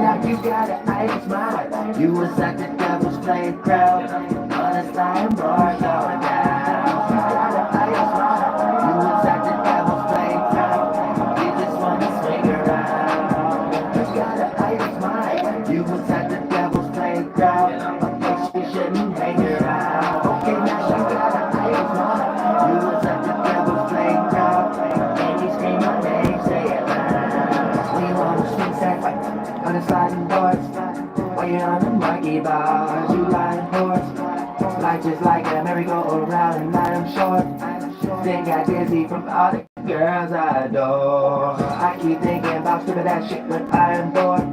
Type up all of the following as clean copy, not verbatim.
now you got an idle smile. You was at the devil's playground. Honest lying bar going down. You got an idle smile. You was at the devil's playground. You just wanna swing around. You got an idle smile. You was at the devil's playground. A place you shouldn't hang around. Okay, now you got an idle smile. You was at the devil's playground. And you scream my name, say it loud. When you on the swing set, on the sliding boards, while you're on the monkey bars, you lying horse. Life just like a merry-go-round, and I am short. Then got dizzy from all the girls I adore. I keep thinking about stupid that shit when I am bored.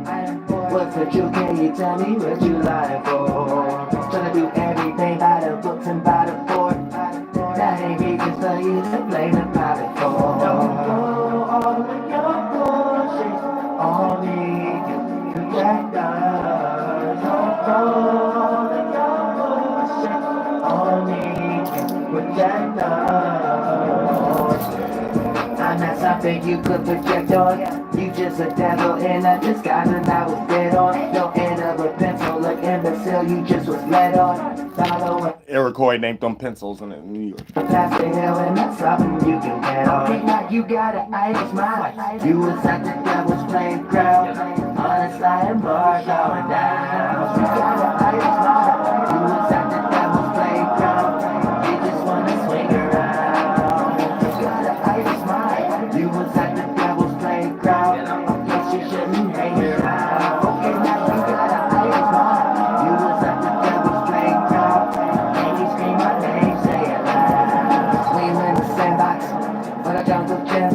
What's the truth? Can you tell me what you lying for? Trying to do everything by the books and by the board. That ain't reasons for you to blame the pilot for. Don't go all of your bullshit on me, projectors. Don't go all of your bullshit on me, projectors. I'm not something you could project on. You just a devil in a disguise, and I was dead on. No end of a pencil, look imbecile, you just was led on. Follow Iroquois named them pencils in New York. past the hill, and that's something you can bet on. Okay, now you got an idle smile. You was at the devil's playground. Honest lying bar going down. You got an idle smile. You was at the devil's playground. You just wanna swing around. You got an idle smile. You was at the devil's playground. A place you shouldn't hang around. Okay, now you got an idle smile. You was at the devil's playground. And you scream my name, say it loud. We were in the same box, but a jungle gym.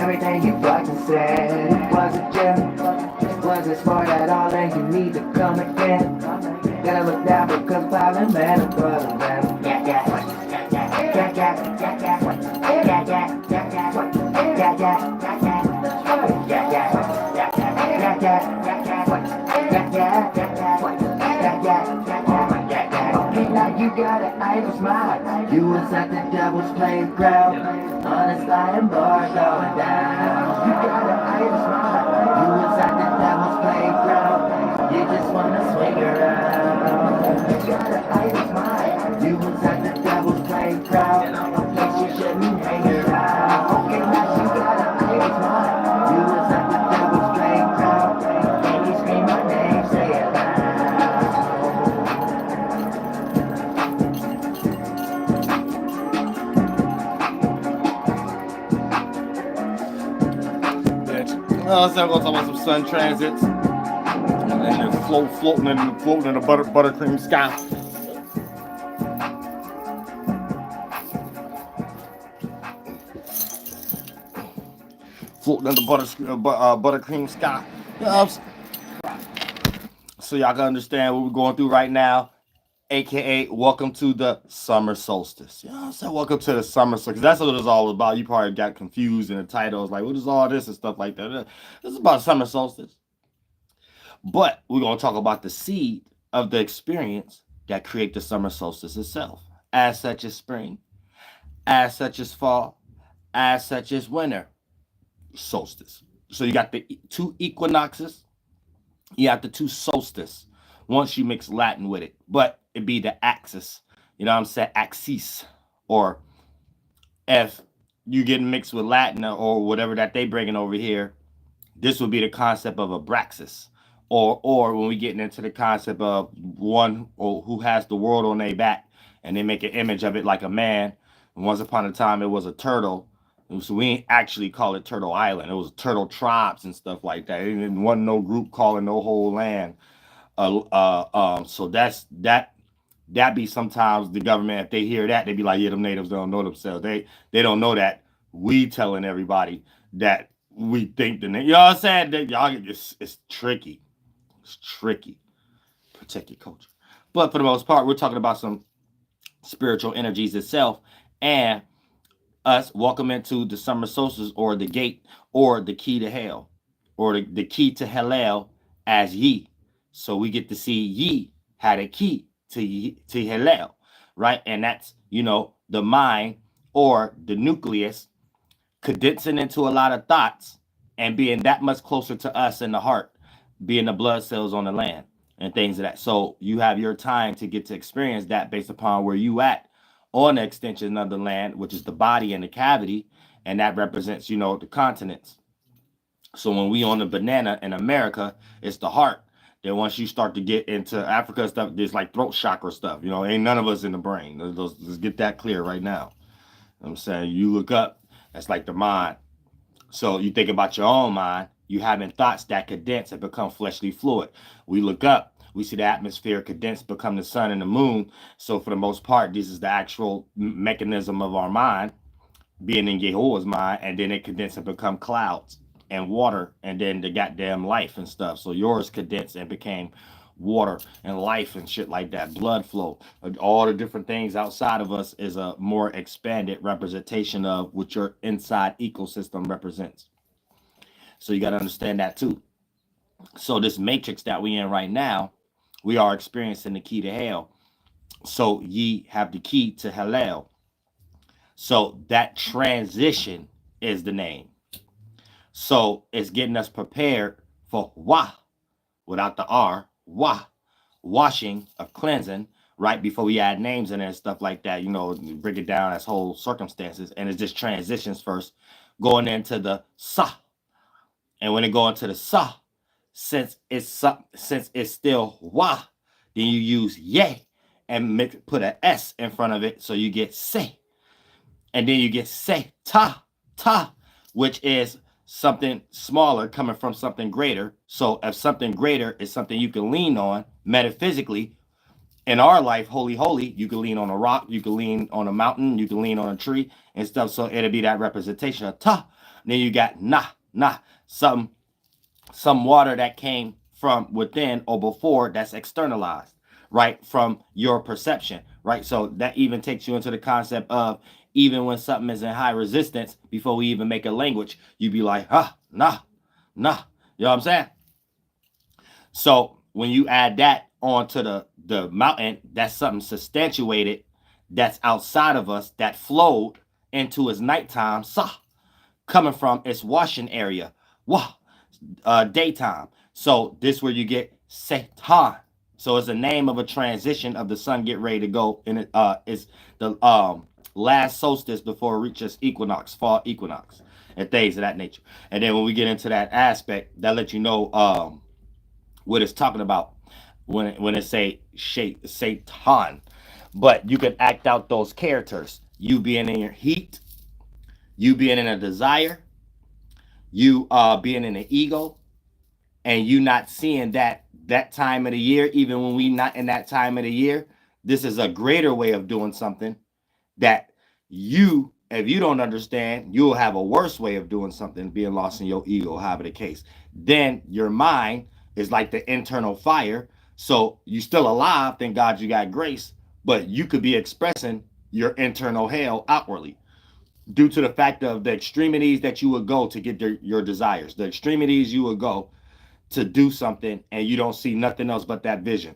Everything you fucking said was a gym. Wasn't smart at all, and you need to come again. Gotta look down because Pilotman and brother man. Yeah, yeah, yeah, yeah, yeah, yeah, yeah, yeah, yeah, yeah, yeah, yeah. Okay, now you got an idle smile. You was at the devil's playground. Honest lying bar going down. You got an idle smile. You was at the devil's playground. You just wanna swing around. You got an idle smile. You was at the devil's playground. A place you shouldn't hang around. Okay, now you got an idle smile. You was at the devil's playground. And you scream my name, say it loud. So I'm gonna talk about some sun transits and then floating in the buttercream sky. Floating in the buttercream sky. So y'all can understand what we're going through right now, aka welcome to the summer solstice. You know what I'm saying? Welcome to the summer solstice. That's what it's all about. You probably got confused in the titles, like what is all this and stuff like that. This is about summer solstice. But we're gonna talk about the seed of the experience that create the summer solstice itself. As such as spring, as such as fall, as such as winter solstice. So you got the two equinoxes, you have the two solstice. Once you mix Latin with it, but it'd be the axis, you know what I'm saying, axis, or if you get mixed with Latin or whatever that they bringing over here, this would be the concept of a Braxis, or when we getting into the concept of one or who has the world on their back and they make an image of it like a man. And once upon a time, it was a turtle. So we ain't actually call it Turtle Island. It was turtle tribes and stuff like that. It wasn't no group calling no whole land. So that be sometimes the government, if they hear that, they be like, yeah, them natives don't know themselves. They don't know that we telling everybody that we think the name. You know what I'm saying? That y'all it's tricky. It's tricky. Protect your culture. But for the most part, we're talking about some spiritual energies itself and us welcome into the summer solstice or the gate or the key to hell or the key to Hellel as ye. So we get to see ye had a key to Hellel, right? And that's, you know, the mind or the nucleus condensing into a lot of thoughts and being that much closer to us in the heart being the blood cells on the land and things of that. So you have your time to get to experience that based upon where you at on the extension of the land, which is the body and the cavity, and that represents, you know, the continents. So when we on the banana in America, it's the heart. Then once you start to get into Africa stuff, there's like throat chakra stuff. You know, ain't none of us in the brain. Let's get that clear right now. You know what I'm saying, you look up, that's like the mind. So you think about your own mind, you having thoughts that condense and become fleshly fluid. We look up, we see the atmosphere condense, become the sun and the moon. So for the most part, this is the actual mechanism of our mind being in Yehowaah's mind, and then it condense and become clouds and water, and then the goddamn life and stuff. So yours condensed and became water and life and shit like that, blood flow. All the different things outside of us is a more expanded representation of what your inside ecosystem represents. So you got to understand that too. So this matrix that we in right now, we are experiencing the key to hell. So ye have the key to Haël'Ho. So that transition is the name. So it's getting us prepared for Wah, without the R, Wah, washing of cleansing, right before we add names in there and stuff like that. You know, break it down as whole circumstances, and it just transitions first, going into the Sa. And when it go into the Sa, since it's still Wah, then you use Ye and put an S in front of it, so you get Se. And then you get Sétahn, which is something smaller coming from something greater. So if something greater is something you can lean on metaphysically, in our life, holy, you can lean on a rock, you can lean on a mountain, you can lean on a tree and stuff. So it'll be that representation of Ta. Then you got nah, some water that came from within or before that's externalized, right? From your perception, right? So that even takes you into the concept of, even when something is in high resistance, before we even make a language, you be like, nah. You know what I'm saying? So when you add that onto the mountain, that's something substantiated that's outside of us that flowed into its nighttime, coming from its washing area, daytime. So this where you get Sétahn. So it's a name of a transition of the sun get ready to go, and it is the last solstice before it reaches equinox, fall equinox, and things of that nature. And then when we get into that aspect, that lets you know what it's talking about when it say Sétahn. But you can act out those characters. You being in your heat, you being in a desire, you being in an ego, and you not seeing that time of the year, even when we not in that time of the year. This is a greater way of doing something that if you don't understand, you'll have a worse way of doing something, being lost in your ego, however the case. Then your mind is like the internal fire. So you still alive, thank God you got grace, but you could be expressing your internal hell outwardly due to the fact of the extremities that you would go to get your desires, the extremities you would go to do something, and you don't see nothing else but that vision.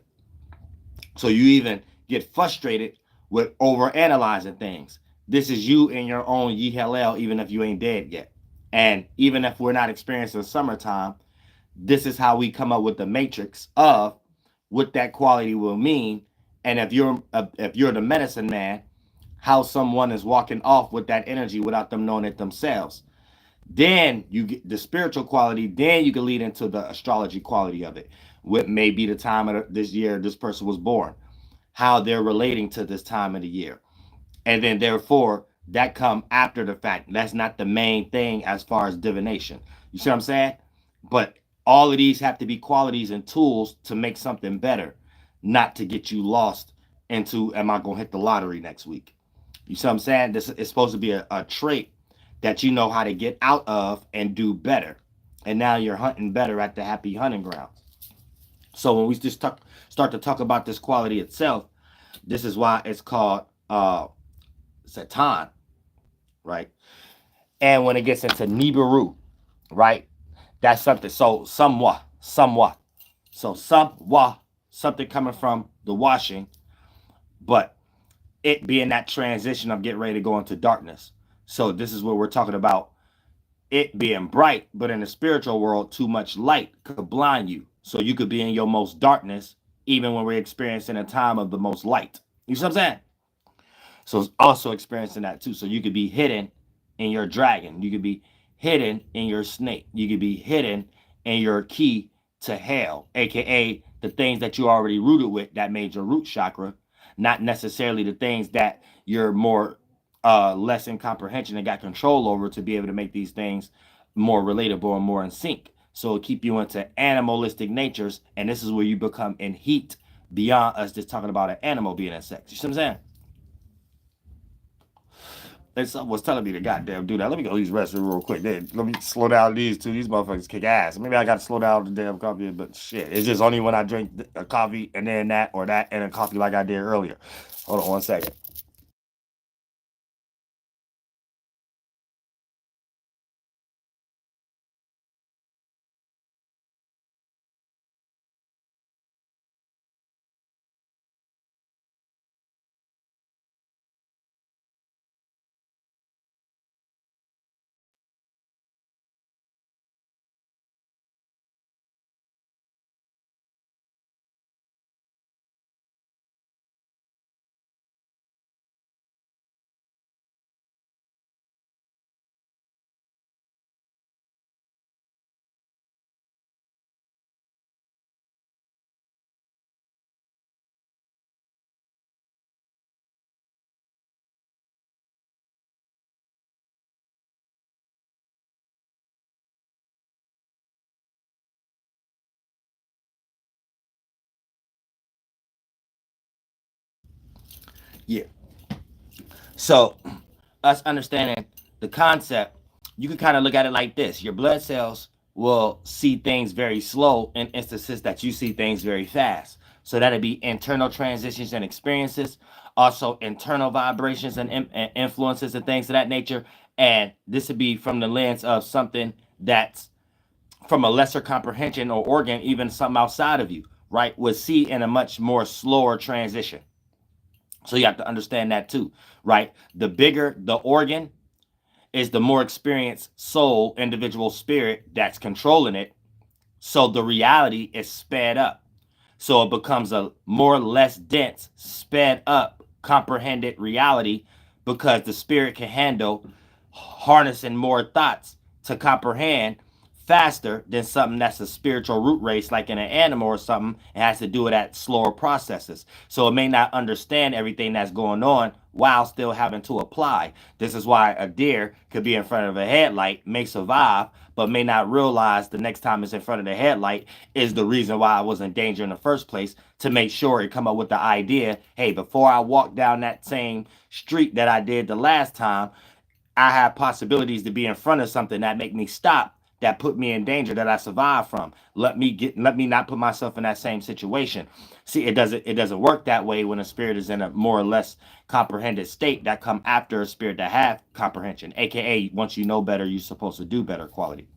So you even get frustrated with over analyzing things. This is you in your own Yahlahué, even if you ain't dead yet. And even if we're not experiencing summertime, this is how we come up with the matrix of what that quality will mean. And if you're the medicine man, how someone is walking off with that energy without them knowing it themselves. Then you get the spiritual quality. Then you can lead into the astrology quality of it. What may be the time of this year this person was born, how they're relating to this time of the year. And then therefore that come after the fact. That's not the main thing as far as divination. You see what I'm saying? But all of these have to be qualities and tools to make something better, not to get you lost into, am I going to hit the lottery next week? You see what I'm saying? This is supposed to be a trait that you know how to get out of and do better. And now you're hunting better at the happy hunting grounds. So when we just start to talk about this quality itself, this is why it's called Sétahn, right? And when it gets into Nibiru, right? That's something. So Sumwah. So Sumwah, something coming from the washing, but it being that transition of getting ready to go into darkness. So this is what we're talking about. It being bright, but in the spiritual world, too much light could blind you. So you could be in your most darkness, even when we're experiencing a time of the most light. You see what I'm saying? So it's also experiencing that too. So you could be hidden in your dragon. You could be hidden in your snake. You could be hidden in your key to hell, aka the things that you already rooted with that made your root chakra, not necessarily the things that you're more less in comprehension and got control over to be able to make these things more relatable and more in sync. So it'll keep you into animalistic natures, and this is where you become in heat beyond us just talking about an animal being in sex. You see what I'm saying? They was telling me to goddamn do that. Let me go use the restroom real quick. Then let me slow down these two. These motherfuckers kick ass. Maybe I got to slow down the damn coffee, but shit, it's just only when I drink a coffee and then that or that and a coffee like I did earlier. Hold on 1 second. Yeah. So us understanding the concept, you can kind of look at it like this. Your blood cells will see things very slow in instances that you see things very fast. So that'd be internal transitions and experiences, also internal vibrations and influences and things of that nature. And this would be from the lens of something that's from a lesser comprehension or organ, even something outside of you, right, would see in a much more slower transition. So you have to understand that too, right? The bigger the organ is, the more experienced soul, individual spirit that's controlling it. So the reality is sped up. So it becomes a more less dense, sped up, comprehended reality because the spirit can handle harnessing more thoughts to comprehend faster than something that's a spiritual root race like in an animal or something. It has to do it at slower processes, so it may not understand everything that's going on while still having to apply. This is why a deer could be in front of a headlight, may survive, but may not realize the next time it's in front of the headlight is the reason why I was in danger in the first place, to make sure it come up with the idea, hey, before I walk down that same street that I did the last time, I have possibilities to be in front of something that make me stop, that put me in danger, that I survive from. Let me not put myself in that same situation. See, it doesn't work that way when a spirit is in a more or less comprehended state that come after a spirit that have comprehension, aka once you know better, you're supposed to do better quality.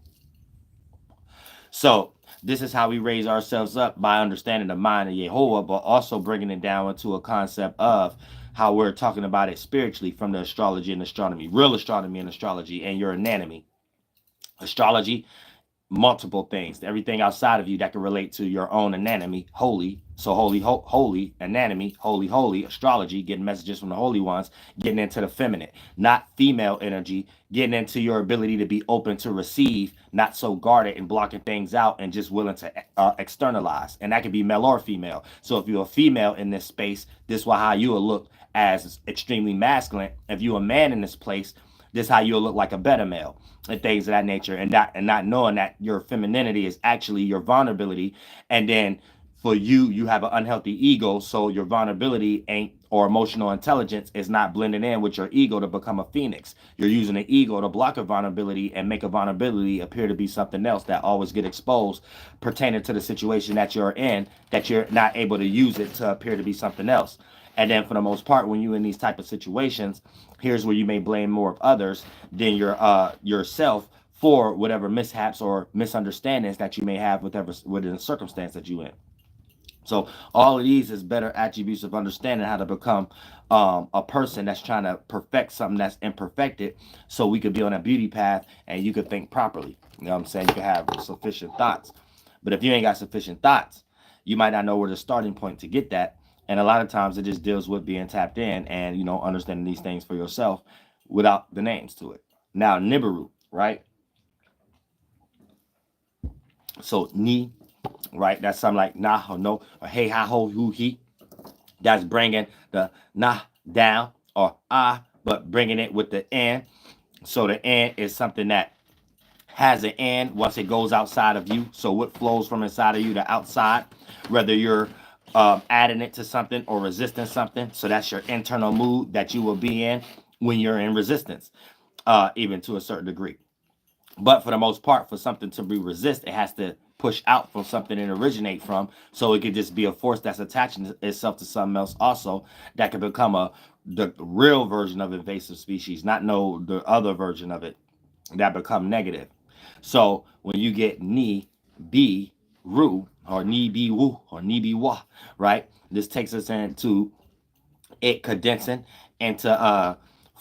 So this is how we raise ourselves up, by understanding the mind of Yehowaah, but also bringing it down into a concept of how we're talking about it spiritually from the astrology and astronomy, real astronomy and astrology, and your anatomy. Astrology, multiple things, everything outside of you that can relate to your own anatomy, holy. So holy anatomy, holy astrology, getting messages from the holy ones, getting into the feminine, not female energy, getting into your ability to be open to receive, not so guarded and blocking things out and just willing to externalize. And that could be male or female. So if you're a female in this space, this is how you will look as extremely masculine. If you're a man in this place, this is how you'll look like a better male, and things of that nature, and not knowing that your femininity is actually your vulnerability. And then for you have an unhealthy ego, so your vulnerability ain't, or emotional intelligence is not blending in with your ego to become a phoenix. You're using the ego to block a vulnerability and make a vulnerability appear to be something else that always get exposed pertaining to the situation that you're in, that you're not able to use it to appear to be something else. And then for the most part, when you're in these type of situations, here's where you may blame more of others than yourself for whatever mishaps or misunderstandings that you may have within the circumstance that you in. So all of these is better attributes of understanding how to become a person that's trying to perfect something that's imperfected, so we could be on a beauty path and you could think properly. You know what I'm saying? You could have sufficient thoughts. But if you ain't got sufficient thoughts, you might not know where the starting point to get that. And a lot of times it just deals with being tapped in and, you know, understanding these things for yourself without the names to it. Now, Nibiru, right? So, Ni, right? That's something like nah or no or hey, ha, ho, hu, he. That's bringing the nah down or ah, but bringing it with the n. So the n is something that has an end once it goes outside of you. So what flows from inside of you to outside, whether you're adding it to something or resisting something. So that's your internal mood that you will be in when you're in resistance, even to a certain degree. But for the most part, for something to be resist, it has to push out from something it originate from. So it could just be a force that's attaching itself to something else also that could become the real version of invasive species, not the other version of it that become negative. So when you get ni, bi, ru, or ni, bi, wu, or ni, bi, wa, right? This takes us into it condensing into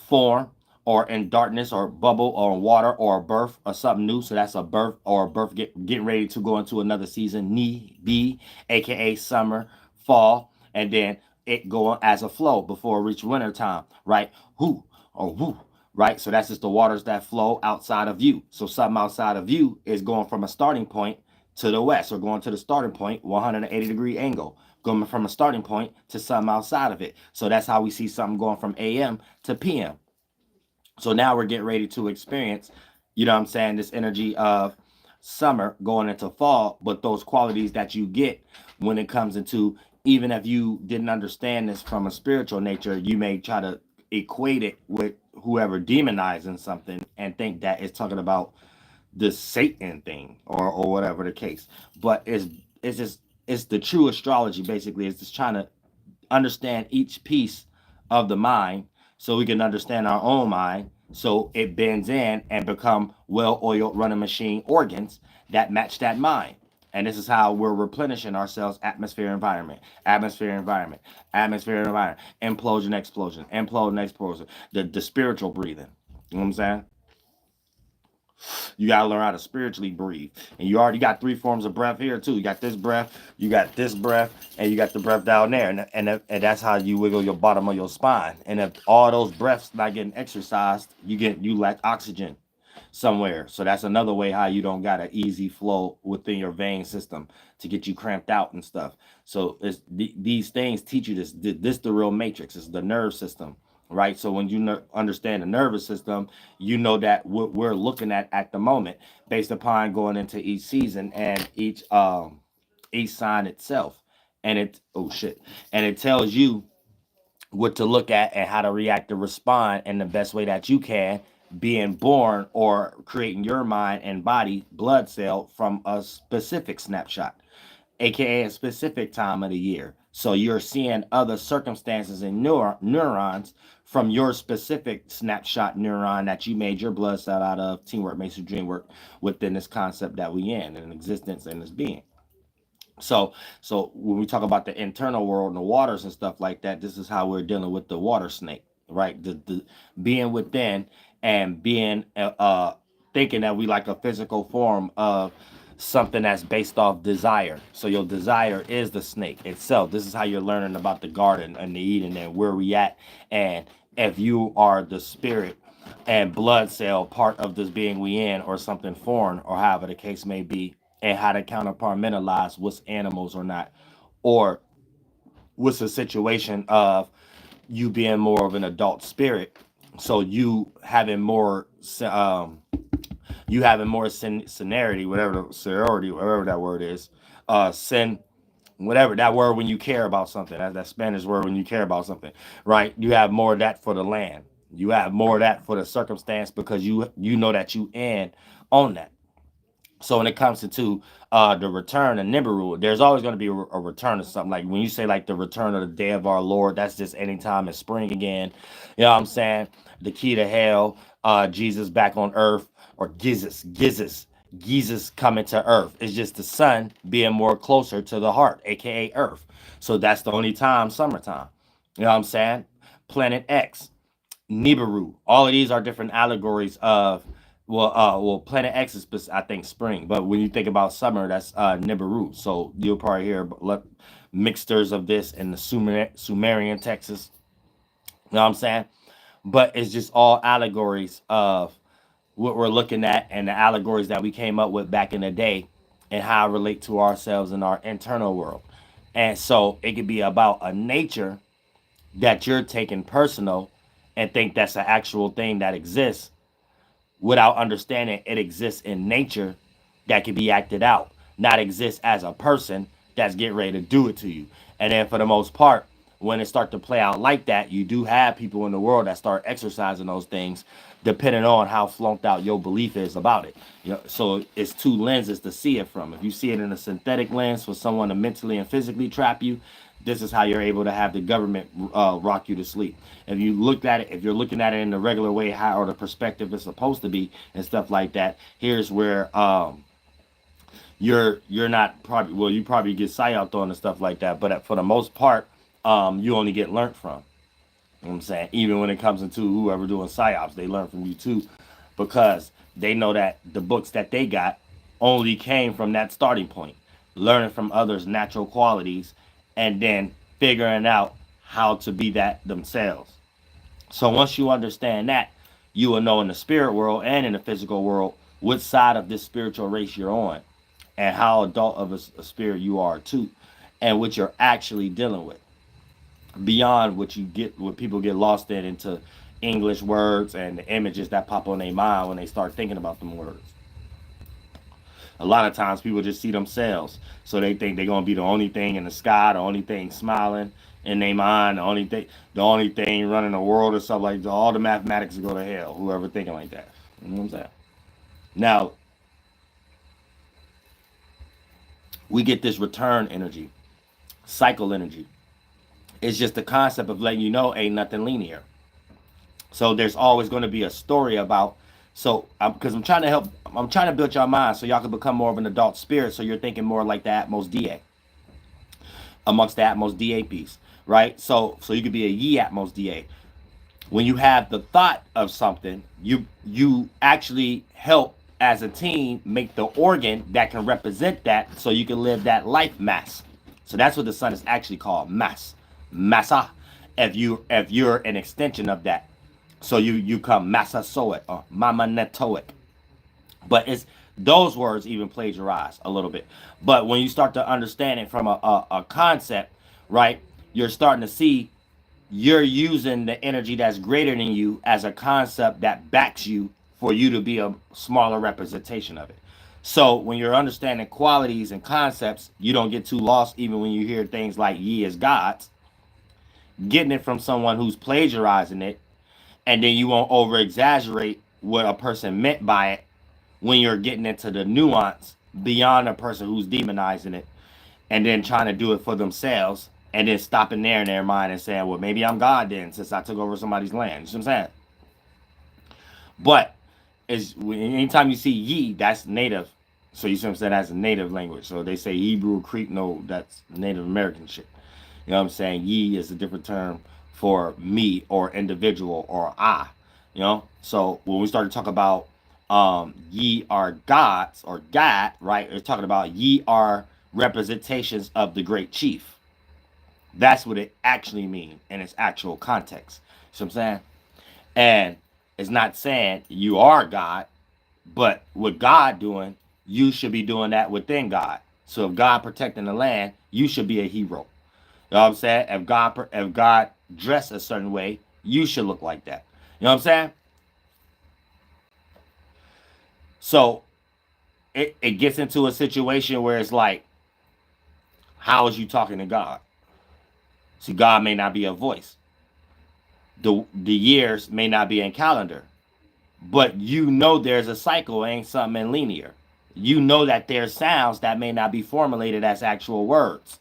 form or in darkness or bubble or water or a birth or something new. So that's a birth or a birth getting ready to go into another season. Ni, bi, aka summer, fall, and then it going as a flow before it reach winter time, right? Who or woo, right? So that's just the waters that flow outside of you. So something outside of you is going from a starting point to the west, or going to the starting point 180-degree angle, going from a starting point to something outside of it. So that's how we see something going from AM to PM. So now we're getting ready to experience, you know what I'm saying, this energy of summer going into fall, but those qualities that you get when it comes into, even if you didn't understand this from a spiritual nature, you may try to equate it with whoever demonizing something and think that it's talking about the Satan thing or whatever the case. But it's just it's the true astrology basically. It's just trying to understand each piece of the mind so we can understand our own mind so it bends in and become well-oiled running machine organs that match that mind. And this is how we're replenishing ourselves: atmosphere, environment, atmosphere, environment, atmosphere, environment, implosion, explosion, implode, explosion, the spiritual breathing. You know what I'm saying? You gotta learn how to spiritually breathe. And you already got three forms of breath here too. You got this breath, you got this breath, and you got the breath down there. And that's how you wiggle your bottom of your spine. And if all those breaths not getting exercised, you lack oxygen somewhere. So that's another way how you don't got an easy flow within your vein system to get you cramped out and stuff. So these things teach you this. This the real matrix. It's the nerve system, right? So when you understand the nervous system, you know that what we're looking at the moment, based upon going into each season and each sign itself, and it tells you what to look at and how to react and respond in the best way that you can, being born or creating your mind and body blood cell from a specific snapshot, aka a specific time of the year. So you're seeing other circumstances and neurons from your specific snapshot neuron that you made your blood cell out of. Teamwork makes the dream work within this concept that we in existence and this being. So when we talk about the internal world and the waters and stuff like that, this is how we're dealing with the water snake, right? The being within and being thinking that we like a physical form of something that's based off desire. So your desire is the snake itself. This is how you're learning about the garden and the Eden and where we at. And if you are the spirit and blood cell part of this being we in, or something foreign, or however the case may be, and how to counterpartmentalize what's animals or not, or what's a situation of you being more of an adult spirit, so you having more seniority, whatever the seniority, whatever that word is, sen whatever that word when you care about something, that Spanish word when you care about something, right? You have more of that for the land, you have more of that for the circumstance, because you know that you in on that. So when it comes to the return of Nibiru, there's always going to be a return of something. Like when you say like the return of the day of our Lord, that's just anytime it's spring again. You know what I'm saying? The key to hell, Jesus back on earth, or Jesus coming to earth. It's just the sun being more closer to the heart, aka earth. So that's the only time, summertime. You know what I'm saying? Planet X, Nibiru. All of these are different allegories of Well, Planet X is I think spring, but when you think about summer, that's Nibiru. So you'll probably hear mixtures of this in the Sumerian Texas. You know what I'm saying? But it's just all allegories of what we're looking at and the allegories that we came up with back in the day and how it relate to ourselves in our internal world. And so it could be about a nature that you're taking personal and think that's an actual thing that exists without understanding it exists in nature that can be acted out, not exist as a person that's getting ready to do it to you. And then for the most part, when it start to play out like that, you do have people in the world that start exercising those things, depending on how flunked out your belief is about it. You know, so it's two lenses to see it from. If you see it in a synthetic lens for someone to mentally and physically trap you, this is how you're able to have the government rock you to sleep. If you look at it, if you're looking at it in the regular way, how or the perspective is supposed to be, and stuff like that, here's where you're not probably you probably get psyoped on and stuff like that, but for the most part, you only get learnt from. You know what I'm saying? Even when it comes into whoever doing psyops, they learn from you too, because they know that the books that they got only came from that starting point, learning from others' natural qualities, and then figuring out how to be that themselves. So once you understand that, you will know in the spirit world and in the physical world which side of this spiritual race you're on, and how adult of a spirit you are too, and what you're actually dealing with beyond what people get lost in into English words and the images that pop on their mind when they start thinking about them words. A lot of times people just see themselves, so they think they're gonna be the only thing in the sky, the only thing smiling in their mind, the only thing running the world or something like that. All the mathematics will go to hell. Whoever thinking like that, you know what I'm saying? Now we get this return energy, cycle energy. It's just the concept of letting you know ain't nothing linear. So there's always going to be a story about. So because I'm trying to help, I'm trying to build your mind so y'all can become more of an adult spirit. So you're thinking more like the Atmos DA, amongst the Atmos DA piece, right? So you could be a Ye Atmos DA. When you have the thought of something, you actually help as a team make the organ that can represent that, so you can live that life mass. So that's what the sun is actually called, mass, massa. If you're an extension of that, so you come massasoic or mamanetoic. But it's those words even plagiarize a little bit. But when you start to understand it from a concept, right, you're starting to see you're using the energy that's greater than you as a concept that backs you for you to be a smaller representation of it. So when you're understanding qualities and concepts, you don't get too lost even when you hear things like ye is gods, getting it from someone who's plagiarizing it, and then you won't over exaggerate what a person meant by it when you're getting into the nuance beyond a person who's demonizing it and then trying to do it for themselves and then stopping there in their mind and saying, well, maybe I'm God then since I took over somebody's land. You know what I'm saying? But anytime you see ye, that's native. So you see what I'm saying? That's a native language. So they say Hebrew, Creek, no, that's Native American shit. You know what I'm saying? Ye is a different term for me or individual or I. You know? So when we start to talk about ye are gods or God, right? It's talking about ye are representations of the great chief. That's what it actually means in its actual context. You know what I'm saying? And it's not saying you are God, but with God doing, you should be doing that within God. So if God protecting the land, you should be a hero. You know what I'm saying? If God dressed a certain way, you should look like that. You know what I'm saying? So it gets into a situation where it's like, how is you talking to God? See, God may not be a voice. The years may not be in calendar. But you know there's a cycle, ain't something in linear. You know that there's sounds that may not be formulated as actual words.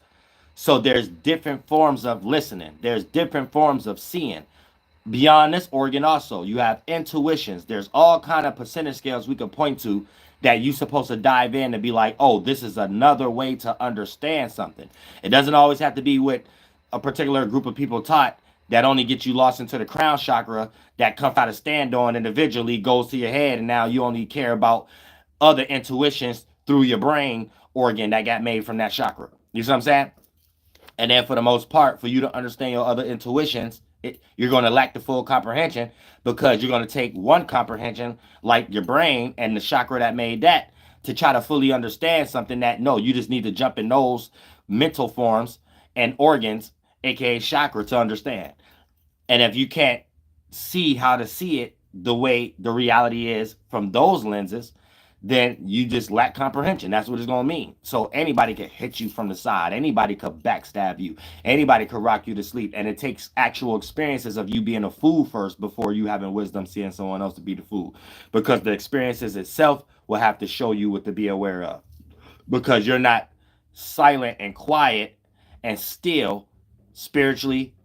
So there's different forms of listening. There's different forms of seeing. Beyond this organ also, you have intuitions. There's all kind of percentage scales we could point to that you're supposed to dive in and be like, oh, this is another way to understand something. It doesn't always have to be what a particular group of people taught. that only gets you lost into the crown chakra that comes out of stand on individually, goes to your head, and now you only care about other intuitions through your brain organ that got made from that chakra. You see what I'm saying? And then for the most part, for you to understand your other intuitions, you're going to lack the full comprehension, because you're going to take one comprehension, like your brain and the chakra that made that, to try to fully understand something that, no, you just need to jump in those mental forms and organs, aka chakra, to understand. And if you can't see how to see it the way the reality is from those lenses, then you just lack comprehension. That's what it's going to mean. So anybody could hit you from the side. Anybody could backstab you. Anybody could rock you to sleep. And it takes actual experiences of you being a fool first before you having wisdom seeing someone else to be the fool. Because the experiences itself will have to show you what to be aware of. Because you're not silent and quiet and still spiritually,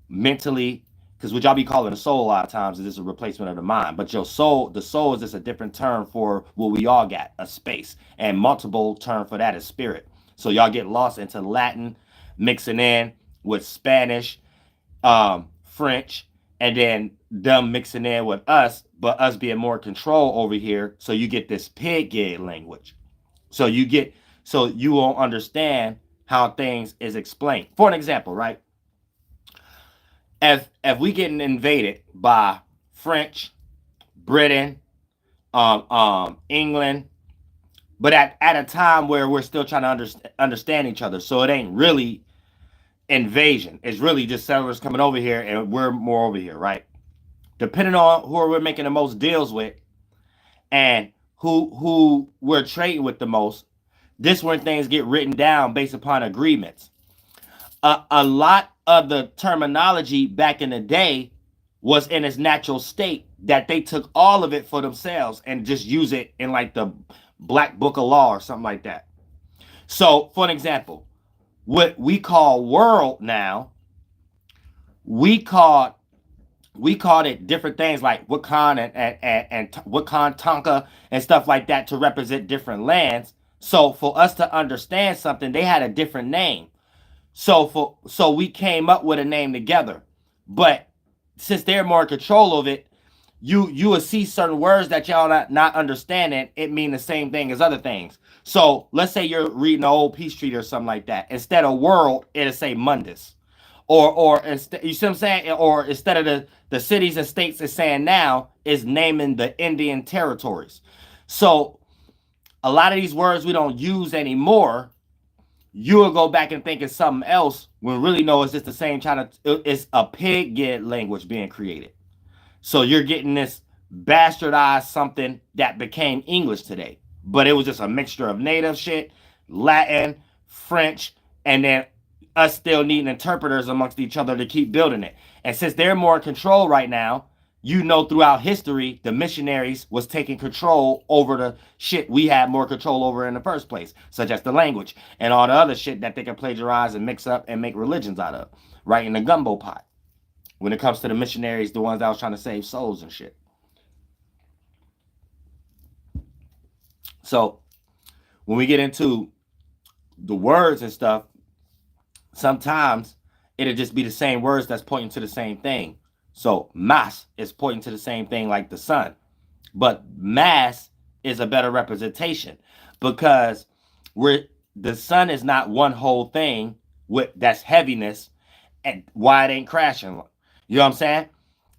mentally, because what y'all be calling the soul a lot of times is just a replacement of the mind. But your soul, the soul is just a different term for what we all got, a space. And multiple term for that is spirit. So y'all get lost into Latin, mixing in with Spanish, French, and then them mixing in with us, but us being more control over here. So you get this pig language. So you won't understand how things is explained. For an example, right? If we getting invaded by French, Britain, England, but at a time where we're still trying to understand each other, so it ain't really invasion. It's really just settlers coming over here, and we're more over here, right? Depending on who we're making the most deals with, and who we're trading with the most, this when things get written down based upon agreements. A lot of the terminology back in the day was in its natural state, that they took all of it for themselves and just use it in like the Black Book of Law or something like that. So, for an example, what we call world now, we called it different things like Wakan and Wakan Tonka and stuff like that to represent different lands. So for us to understand something, they had a different name. So we came up with a name together. But since they're more in control of it, you will see certain words that y'all not understanding. It mean the same thing as other things. So let's say you're reading an old peace treaty or something like that. Instead of world, it'll say Mundus. Or instead, you see what I'm saying? Or instead of the cities and states it's saying now, is naming the Indian territories. So a lot of these words we don't use anymore, you will go back and think it's something else when really no, it's just the same it's a pig language being created. So you're getting this bastardized something that became English today. But it was just a mixture of native shit, Latin, French, and then us still needing interpreters amongst each other to keep building it. And since they're more in control right now, you know, throughout history, the missionaries was taking control over the shit we had more control over in the first place, such as the language and all the other shit that they can plagiarize and mix up and make religions out of, right in the gumbo pot. When it comes to the missionaries, the ones that was trying to save souls and shit. So when we get into the words and stuff, sometimes it'll just be the same words that's pointing to the same thing. So mass is pointing to the same thing like the sun. But mass is a better representation because the sun is not one whole thing with that's heaviness and why it ain't crashing. You know what I'm saying?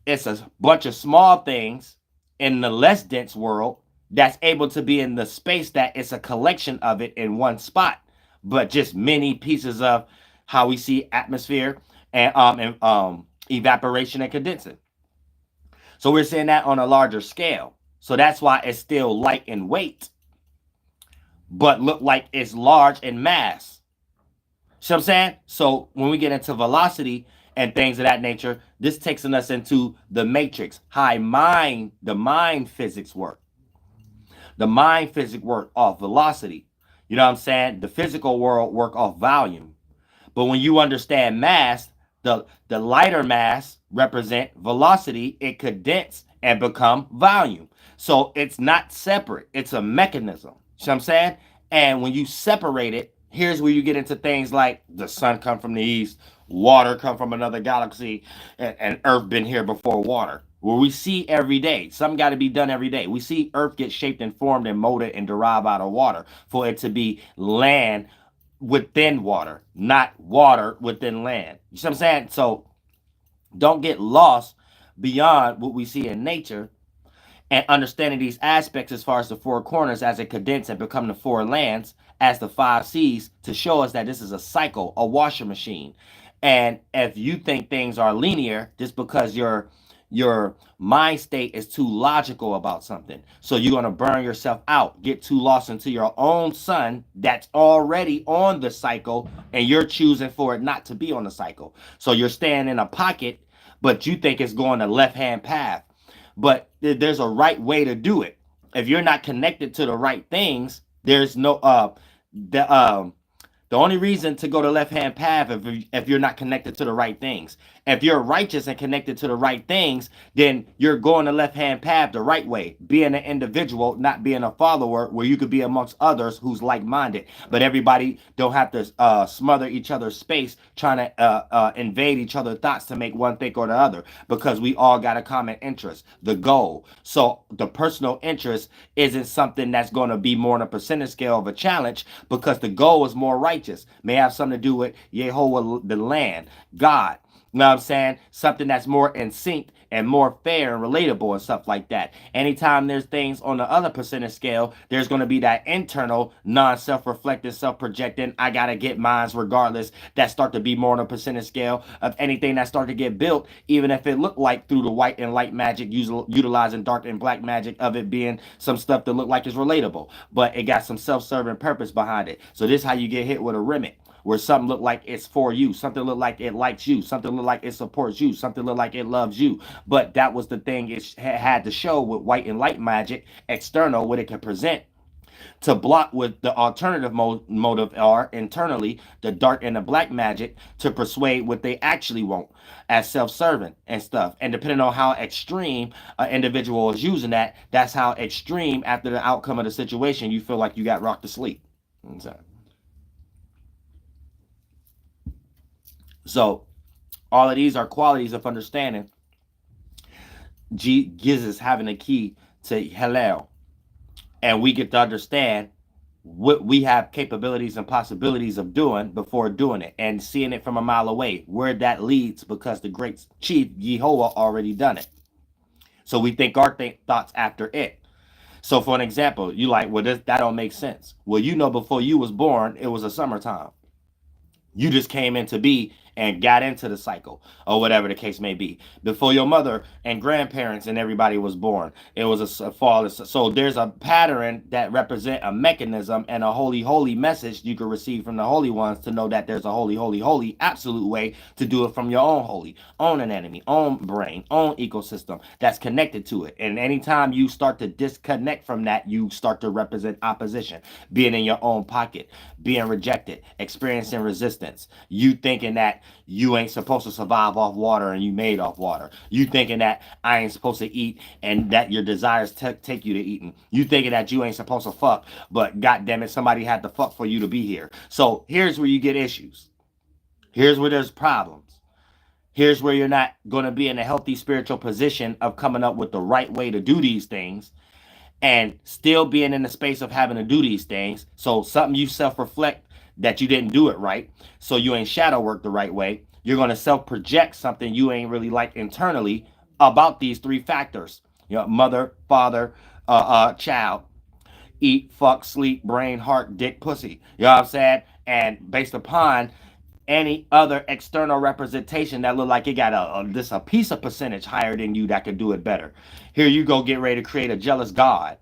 It's a bunch of small things in the less dense world that's able to be in the space that it's a collection of it in one spot, but just many pieces of how we see atmosphere and evaporation and condensing. So we're seeing that on a larger scale. So that's why it's still light in weight, but look like it's large in mass. See what I'm saying? So when we get into velocity and things of that nature, this takes us into the matrix, the mind physics work. The mind physics work off velocity. You know what I'm saying? The physical world work off volume. But when you understand mass, the lighter mass represent velocity, it condense and become volume. So it's not separate. It's a mechanism. See what I'm saying? And when you separate it, Here's where you get into things like the sun come from the east, water come from another galaxy, and earth been here before water. Where we see every day, something got to be done every day. We see earth get shaped and formed and molded and derived out of water for it to be land within water, not water within land. You see what I'm saying? So don't get lost beyond what we see in nature and understanding these aspects as far as the four corners as it condense and become the four lands as the five C's to show us that this is a cycle, a washer machine. And if you think things are linear just because your mind state is too logical about something, so you're going to burn yourself out, get too lost into your own sun that's already on the cycle, and you're choosing for it not to be on the cycle. So you're staying in a pocket, but you think it's going the left hand path, but there's a right way to do it. If you're not connected to the right things, there's no the only reason to go the left hand path if you're not connected to the right things. If you're righteous and connected to the right things, then you're going the left hand path the right way, being an individual, not being a follower, where you could be amongst others who's like minded. But everybody don't have to smother each other's space trying to invade each other's thoughts to make one think or the other, because we all got a common interest, the goal. So the personal interest isn't something that's going to be more on a percentage scale of a challenge, because the goal is more righteous. May have something to do with Yehowaah, the land, God. You know what I'm saying? Something that's more in sync and more fair and relatable and stuff like that. Anytime there's things on the other percentage scale, there's going to be that internal, non-self-reflective, self-projecting, I got to get mines regardless, that start to be more on a percentage scale of anything that start to get built, even if it looked like through the white and light magic, utilizing dark and black magic of it being some stuff that look like it's relatable, but it got some self-serving purpose behind it. So this is how you get hit with a remit, where something look like it's for you, something look like it likes you, something look like it supports you, something look like it loves you. But that was the thing it had to show with white and light magic, external, what it can present, to block what the alternative motive are internally, the dark and the black magic, to persuade what they actually want as self-serving and stuff. And depending on how extreme an individual is using that, that's how extreme after the outcome of the situation you feel like you got rocked to sleep. So all of these are qualities of understanding. G gives us having a key to Haël'Ho, and we get to understand what we have capabilities and possibilities of doing before doing it, and seeing it from a mile away, where that leads, because the great chief Yehowaah already done it. So we think our thoughts after it. So for an example, you like, well, that don't make sense. Well, you know, before you was born, it was a summertime. You just came into be and got into the cycle, or whatever the case may be. Before your mother and grandparents and everybody was born, it was a fall. So there's a pattern that represent a mechanism and a holy message you can receive from the holy ones to know that there's a holy absolute way to do it from your own holy, own anatomy, own brain, own ecosystem that's connected to it. And anytime you start to disconnect from that, you start to represent opposition, being in your own pocket, being rejected, experiencing resistance, you thinking that you ain't supposed to survive off water and you made off water, you thinking that I ain't supposed to eat and that your desires take you to eating, you thinking that you ain't supposed to fuck, but goddamn it, somebody had to fuck for you to be here. So here's where you get issues. Here's where there's problems. Here's where you're not going to be in a healthy spiritual position of coming up with the right way to do these things, and still being in the space of having to do these things. So something you self-reflect that you didn't do it right, so you ain't shadow work the right way. You're going to self-project something you ain't really like internally about these three factors. You know, mother, father, child. Eat, fuck, sleep, brain, heart, dick, pussy. You know what I'm saying? And based upon any other external representation that look like it got a piece of percentage higher than you that could do it better. Here you go, get ready to create a jealous God.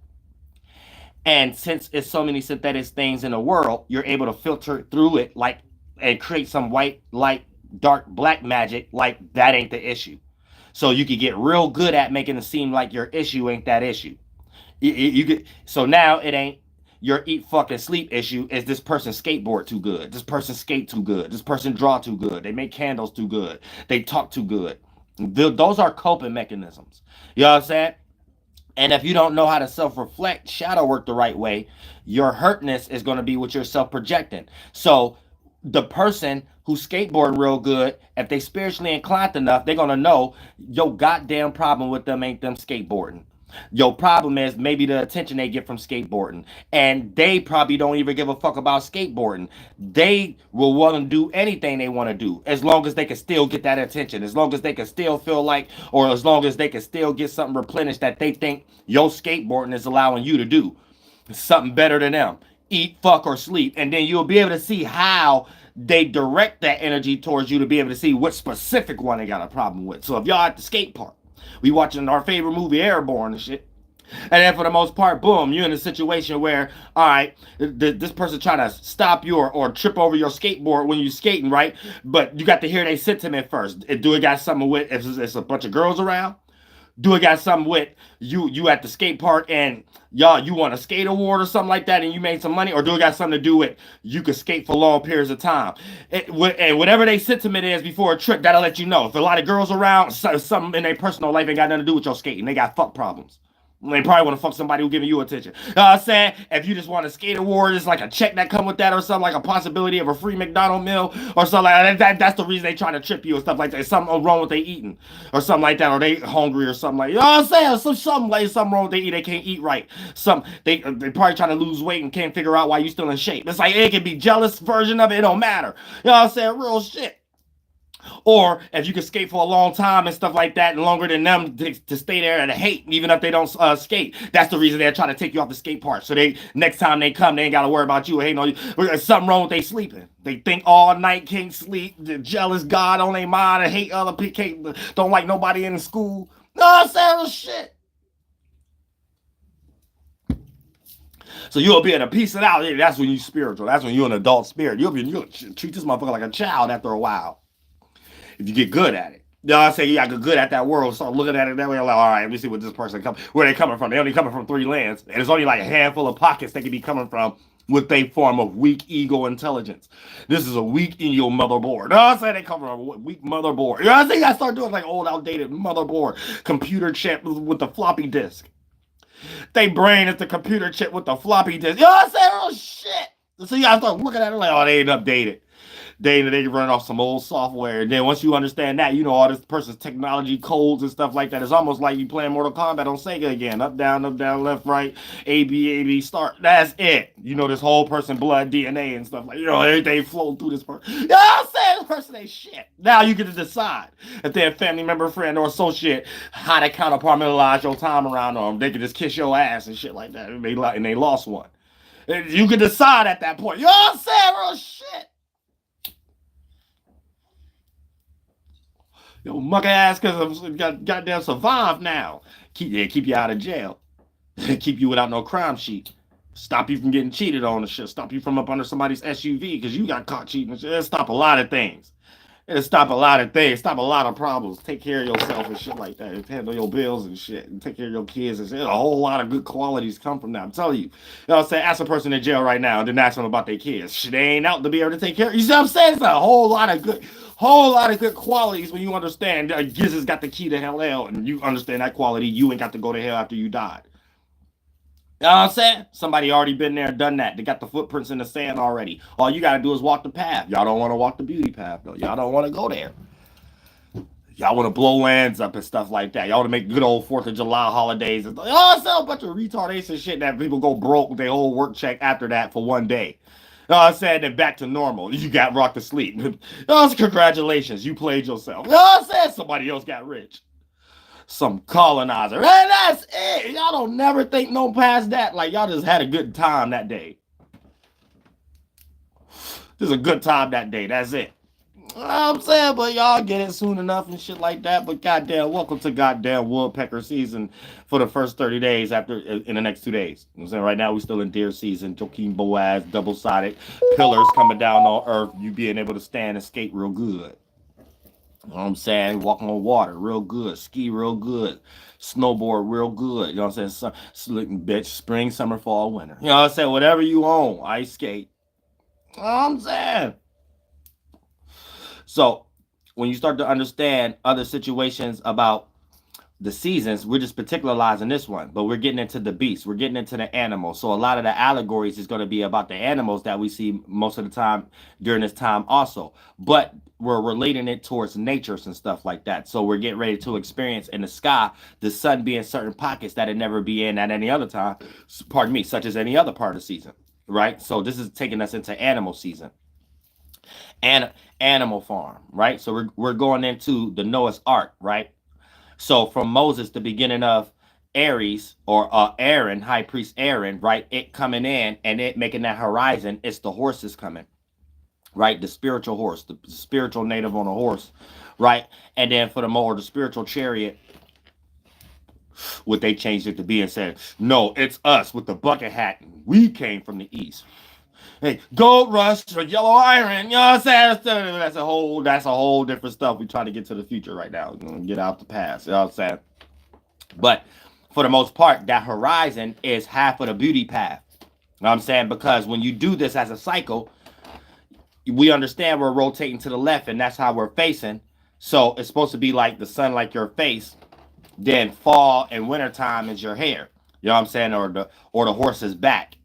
And since it's so many synthetic things in the world, you're able to filter through it like and create some white, light, dark, black magic like that ain't the issue. So you could get real good at making it seem like your issue ain't that issue. You could, so now it ain't your eat, fuck, and sleep issue. Is this person skateboard too good? This person skate too good? This person draw too good? They make candles too good? They talk too good? Those are coping mechanisms. You know what I'm saying? And if you don't know how to self-reflect, shadow work the right way, your hurtness is going to be what you're self-projecting. So the person who's skateboarding real good, if they spiritually inclined enough, they're going to know your goddamn problem with them ain't them skateboarding. Your problem is maybe the attention they get from skateboarding. And they probably don't even give a fuck about skateboarding. They will want to do anything they want to do as long as they can still get that attention, as long as they can still feel like, or as long as they can still get something replenished that they think your skateboarding is allowing you to do. Something better than them. Eat, fuck, or sleep. And then you'll be able to see how they direct that energy towards you to be able to see what specific one they got a problem with. So if y'all at the skate park, we watching our favorite movie Airborne and shit. And then for the most part, boom, you're in a situation where, all right, this person trying to stop you or trip over your skateboard when you're skating, right? But you got to hear their sentiment first. Do it got something with, if it's a bunch of girls around? Do it got something with you at the skate park and y'all you won a skate award or something like that and you made some money, or do it got something to do with you could skate for long periods of time? And whatever they sentiment is before a trip, that'll let you know. If a lot of girls around, something in their personal life ain't got nothing to do with your skating. They got fuck problems. They probably want to fuck somebody who giving you attention. You know what I'm saying? If you just want a skate award, it's like a check that come with that or something, like a possibility of a free McDonald's meal or something like that. That's the reason they trying to trip you or stuff like that. Something wrong with they eating or something like that, or they hungry or something like, you know what I'm saying? Something wrong with they eat. They can't eat right. They probably trying to lose weight and can't figure out why you still in shape. It's like it can be jealous version of it. It don't matter. You know what I'm saying? Real shit. Or if you can skate for a long time and stuff like that, and longer than them to stay there and hate, even if they don't skate. That's the reason they're trying to take you off the skate park. So they next time they come, they ain't got to worry about you hating on you. There's something wrong with they sleeping. They think all night, can't sleep, the jealous God on their mind, and hate other people, don't like nobody in the school. No, I'm saying shit. So you'll be able to piece it out. That's when you spiritual. That's when you're an adult spirit. You'll treat this motherfucker like a child after a while. If you get good at it. You know what I'm saying? You got to get good at that world. Start looking at it that way. Like, all right, let me see what this person where they coming from. They only coming from 3 lands. And it's only like a handful of pockets they could be coming from with a form of weak ego intelligence. This is a weak ego motherboard. You know what I'm saying? They come from a weak motherboard. You know what I'm saying? You got to start doing like old, outdated motherboard. Computer chip with the floppy disk. They brain is the computer chip with the floppy disk. You know what I'm saying? Oh, shit. So you got to start looking at it like, oh, they ain't updated. They run off some old software. And then once you understand that, you know all this person's technology codes and stuff like that. It's almost like you playing Mortal Kombat on Sega again. Up, down, left, right, A, B, start. That's it. You know this whole person blood, DNA and stuff like, you know, everything flowing through this person. You know what I'm saying? This person ain't shit. Now you get to decide if they're a family member, friend, or associate, how to counterpartmentalize your time around them. They can just kiss your ass and shit like that. And they lost one. You can decide at that point. You know what I'm saying? Real shit. Yo, muck ass, because I'm goddamn survived now. Keep you out of jail. Keep you without no crime sheet. Stop you from getting cheated on and shit. Stop you from up under somebody's SUV because you got caught cheating and shit. It'll stop a lot of things. It'll stop a lot of things. Stop a lot of problems. Take care of yourself and shit like that. Handle your bills and shit. And take care of your kids and shit. A whole lot of good qualities come from that. I'm telling you. You know what I'm saying? Ask a person in jail right now and then ask them about their kids. Shit, they ain't out to be able to take care of. You see what I'm saying? It's a whole lot of good qualities when you understand Jesus got the key to hell, and you understand that quality. You ain't got to go to hell after you died. You know what I'm saying? Somebody already been there, done that. They got the footprints in the sand already. All you got to do is walk the path. Y'all don't want to walk the beauty path, though. Y'all don't want to go there. Y'all want to blow lands up and stuff like that. Y'all want to make good old 4th of July holidays. And it's a bunch of retardation shit that people go broke with their whole work check after that for one day. You know what I'm saying? Then back to normal. You got rocked to sleep. Congratulations. You played yourself. You know what I'm saying? Somebody else got rich. Some colonizer. And that's it. Y'all don't never think no past that. Like, y'all just had a good time that day. This is a good time that day. That's it. You know what I'm saying? But y'all get it soon enough and shit like that. But goddamn, welcome to goddamn woodpecker season for the first 30 days after in the next 2 days. You know what I'm saying? Right now we still in deer season. Joaquin Boaz, double-sided pillars coming down on earth. You being able to stand and skate real good. You know what I'm saying? Walking on water real good. Ski real good. Snowboard real good. You know what I'm saying? Bitch, spring, summer, fall, winter. You know what I'm saying? Whatever you own, ice skate. You know what I'm saying? So when you start to understand other situations about the seasons, we're just particularizing this one, but we're getting into the beasts, we're getting into the animals. So a lot of the allegories is going to be about the animals that we see most of the time during this time also, but we're relating it towards natures and stuff like that. So we're getting ready to experience in the sky the sun be in certain pockets that it never be in at any other time, pardon me, such as any other part of the season, right? So this is taking us into animal season and animal farm, right? So we're going into the Noah's Ark, right? So from Moses, the beginning of Aries or Aaron, high priest Aaron, right? It coming in and it making that horizon. It's the horses coming, right? The spiritual horse, the spiritual native on a horse, right? And then for the more the spiritual chariot, what they changed it to be and said, no, it's us with the bucket hat. We came from the east. Hey, gold rush or yellow iron, you know what I'm saying? That's a whole different stuff. We try to get to the future right now. Get out the past, you know what I'm saying? But for the most part, that horizon is half of the beauty path. You know what I'm saying? Because when you do this as a cycle, we understand we're rotating to the left, and that's how we're facing. So it's supposed to be like the sun, like your face. Then fall and wintertime is your hair. You know what I'm saying? Or the horse's back.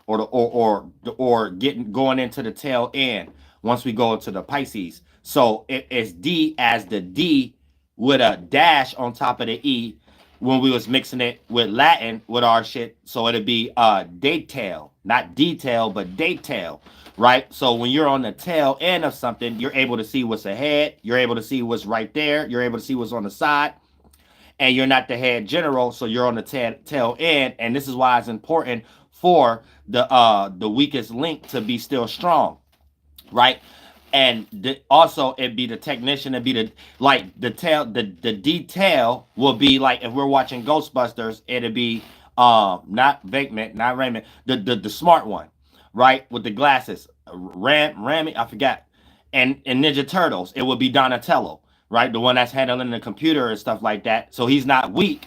Or going into the tail end once we go into the Pisces. So it's D as the D with a dash on top of the E when we was mixing it with Latin with our shit. So it'd be detail, not detail, but detail, right? So when you're on the tail end of something, you're able to see what's ahead. You're able to see what's right there. You're able to see what's on the side. And you're not the head general, so you're on the tail end. And this is why it's important for the weakest link to be still strong, right? And also it'd be the technician, it'd be the detail will be like if we're watching Ghostbusters, it'd be not Vakeman, not Raymond, the smart one, right? With the glasses. Rami, I forgot. And Ninja Turtles, it would be Donatello, right? The one that's handling the computer and stuff like that. So he's not weak,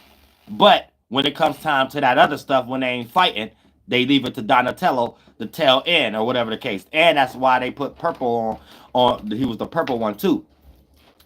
but when it comes time to that other stuff, when they ain't fighting, they leave it to Donatello, the tail end, or whatever the case. And that's why they put purple on he was the purple one too.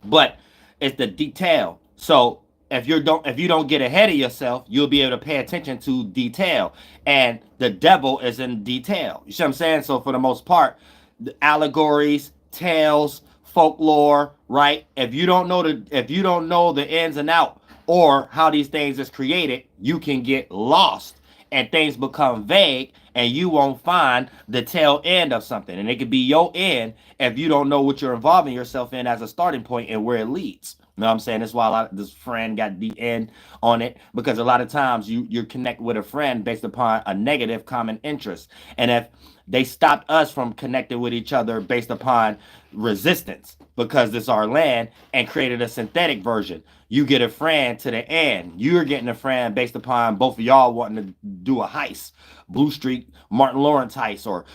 But it's the detail. So if you don't get ahead of yourself, you'll be able to pay attention to detail. And the devil is in detail. You see what I'm saying? So for the most part, the allegories, tales, folklore, right? If you don't know the ins and out or how these things is created, you can get lost and things become vague and you won't find the tail end of something. And it could be your end if you don't know what you're involving yourself in as a starting point and where it leads. You know what I'm saying? That's why this friend got the end on it, because a lot of times you connect with a friend based upon a negative common interest. And if they stopped us from connecting with each other based upon resistance, because this is our land, and created a synthetic version, you get a friend to the end. You're getting a friend based upon both of y'all wanting to do a heist, Blue Street, Martin Lawrence heist, or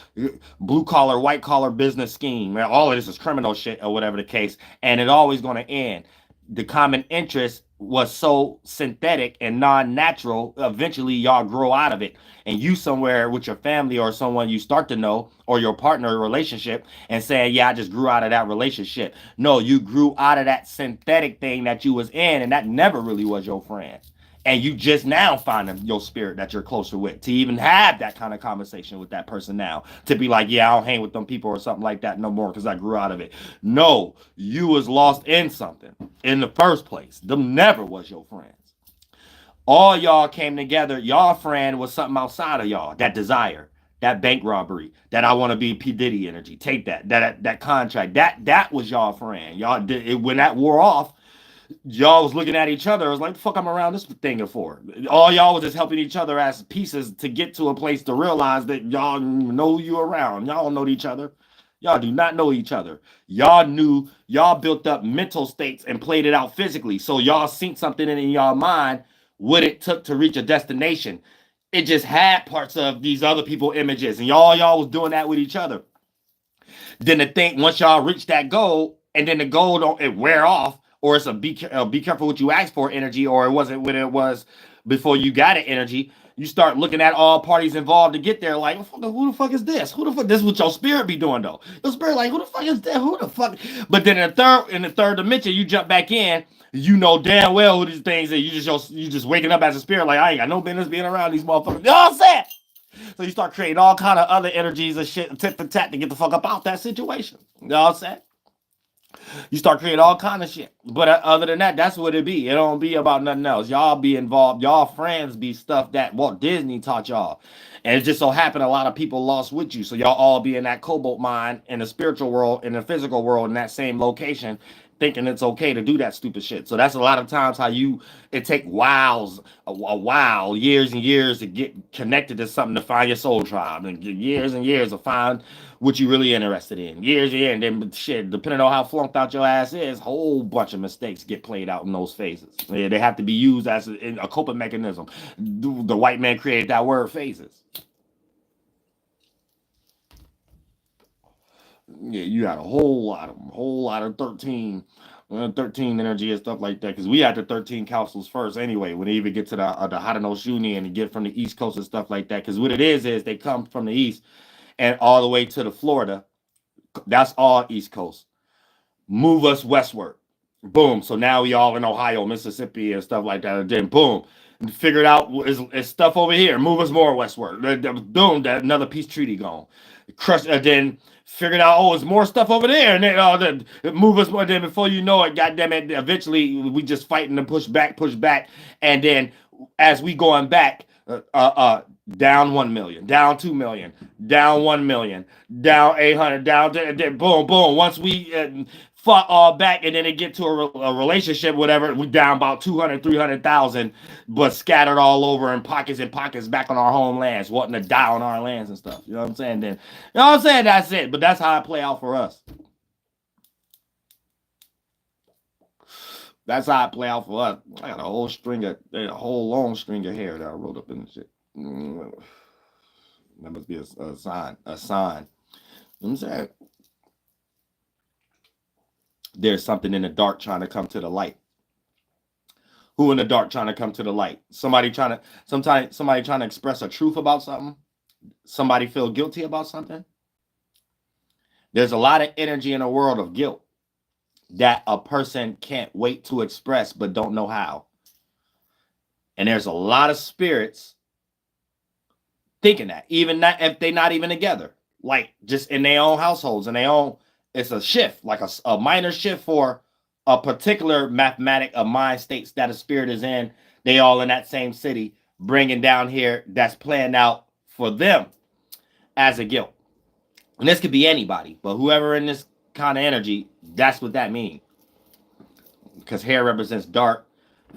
blue collar, white collar business scheme. All of this is criminal shit or whatever the case, and it's always going to end. The common interest was so synthetic and non-natural, eventually y'all grow out of it, and you somewhere with your family or someone you start to know or your partner relationship and saying, yeah, I just grew out of that relationship. No, you grew out of that synthetic thing that you was in, and that never really was your friend. And you just now find your spirit that you're closer with to even have that kind of conversation with that person now, to be like, yeah, I don't hang with them people or something like that no more because I grew out of it. No, you was lost in something in the first place. Them never was your friends. All y'all came together. Y'all friend was something outside of y'all. That desire, that bank robbery, that I want to be P. Diddy energy. Take that contract. That was y'all friend. Y'all did it when that wore off. Y'all was looking at each other. I was like, the fuck I'm around this thing for? All y'all was just helping each other as pieces to get to a place to realize that y'all know you around. Y'all don't know each other. Y'all do not know each other. Y'all built up mental states and played it out physically. So y'all seen something in y'all mind, what it took to reach a destination. It just had parts of these other people images, and y'all was doing that with each other. Then the thing, once y'all reach that goal, and then the goal it wear off, or it's a be careful what you ask for energy, or it wasn't when it was before you got it energy, you start looking at all parties involved to get there, like, who the fuck is this? Who the fuck? This is what your spirit be doing, though. Your spirit, like, who the fuck is that? Who the fuck? But then in the third dimension, you jump back in, you know damn well who these things are. You just waking up as a spirit, like, I ain't got no business being around these motherfuckers. You know what I'm saying? So you start creating all kind of other energies and shit, tit for tat, to get the fuck up out that situation. You know what I'm saying? You start creating all kind of shit. But other than that, that's what it be. It don't be about nothing else. Y'all be involved. Y'all friends be stuff that Walt Disney taught y'all. And it just so happened a lot of people lost with you. So y'all all be in that cobalt mine, in the spiritual world, in the physical world, in that same location, thinking it's okay to do that stupid shit. So that's a lot of times how it take a while, years and years to get connected to something, to find your soul tribe, and years to find what you really interested in. Years, and then shit, depending on how flunked out your ass is, whole bunch of mistakes get played out in those phases. They have to be used as a coping mechanism. The white man created that word, phases. Yeah, you got a whole lot of 13 energy and stuff like that, because we had the 13 councils first anyway, when they even get to the Haël'Ho and get from the East Coast and stuff like that, because what it is they come from the East and all the way to the Florida. That's all East Coast. Move us westward. Boom. So now we all in Ohio, Mississippi, and stuff like that. And then boom, figured out is stuff over here. Move us more westward. Boom, that another peace treaty gone. Crush. Then figured out, oh, there's more stuff over there, and then move us more. Then before you know it, goddamn it, eventually we just fighting to push back, and then as we going back, down 1 million, down 2 million, down 1 million, down 800, down boom, boom. Once we fought all back, and then it get to a relationship, whatever, we down about 200, 300,000, but scattered all over in pockets back on our homelands, wanting to die on our lands and stuff. You know what I'm saying? Then, you know what I'm saying? That's it. But that's how it play out for us. That's how it play out for us. I got a whole long string of hair that I wrote up in the shit. That must be a sign. You know what I'm saying? There's something in the dark trying to come to the light. Who in the dark trying to come to the light? Somebody trying to express a truth about something. Somebody feel guilty about something. There's a lot of energy in the world of guilt that a person can't wait to express but don't know how. And there's a lot of spirits thinking that, even that if they're not even together, like just in their own households and their own. It's a shift, like a minor shift for a particular mathematic of mind states that a spirit is in. They all in that same city, bringing down here that's planned out for them as a guilt. And this could be anybody, but whoever in this kind of energy, that's what that means. Because hair represents dark,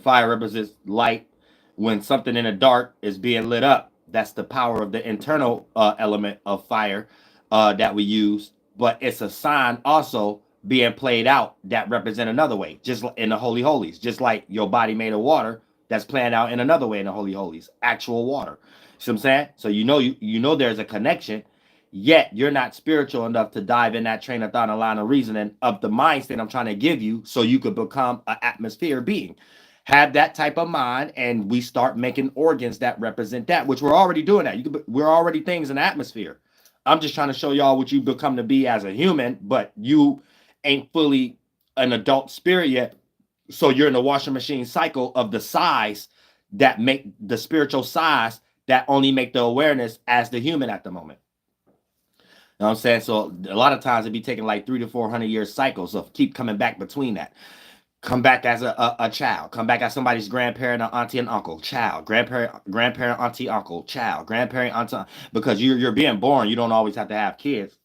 fire represents light. When something in the dark is being lit up, that's the power of the internal element of fire that we use. But it's a sign also being played out that represent another way, just in the Holy Holies, just like your body made of water that's playing out in another way in the Holy Holies, actual water. See what I'm saying? So you know there's a connection, yet you're not spiritual enough to dive in that train of thought and line of reasoning of the mind state I'm trying to give you so you could become an atmosphere being. Have that type of mind, and we start making organs that represent that, which we're already doing that. We're already things in the atmosphere. I'm just trying to show y'all what you become to be as a human, but you ain't fully an adult spirit yet. So you're in the washing machine cycle of the size that make the spiritual size that only make the awareness as the human at the moment. You know what I'm saying? So a lot of times it'd be taking like 300 to 400 year cycles of keep coming back between that. Come back as a child. Come back as somebody's grandparent, or auntie and uncle. Child. Grandparent, auntie, uncle. Child. Grandparent, auntie. Because you're being born. You don't always have to have kids.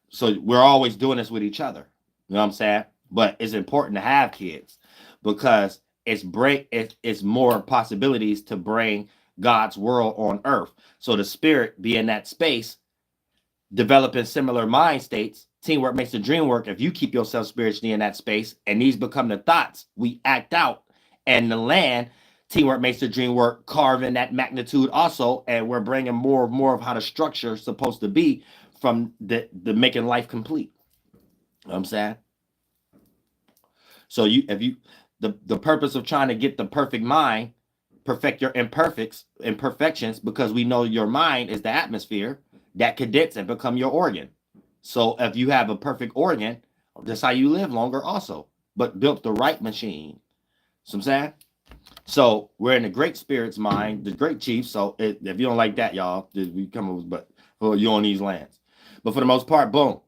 So we're always doing this with each other. You know what I'm saying? But it's important to have kids because it's more possibilities to bring God's world on earth. So the spirit be in that space, developing similar mind states. Teamwork makes the dream work. If you keep yourself spiritually in that space and these become the thoughts we act out and the land, teamwork makes the dream work, carving that magnitude also. And we're bringing more of how the structure is supposed to be from the making life complete. You know what I'm saying? So the purpose of trying to get the perfect mind, perfect your imperfections, because we know your mind is the atmosphere that condense and become your organ. So if you have a perfect organ, that's how you live longer also, but built the right machine. So I'm saying? So we're in the great spirit's mind, the great chief. So if you don't like that, y'all, we come with, but for you on these lands. But for the most part, boom,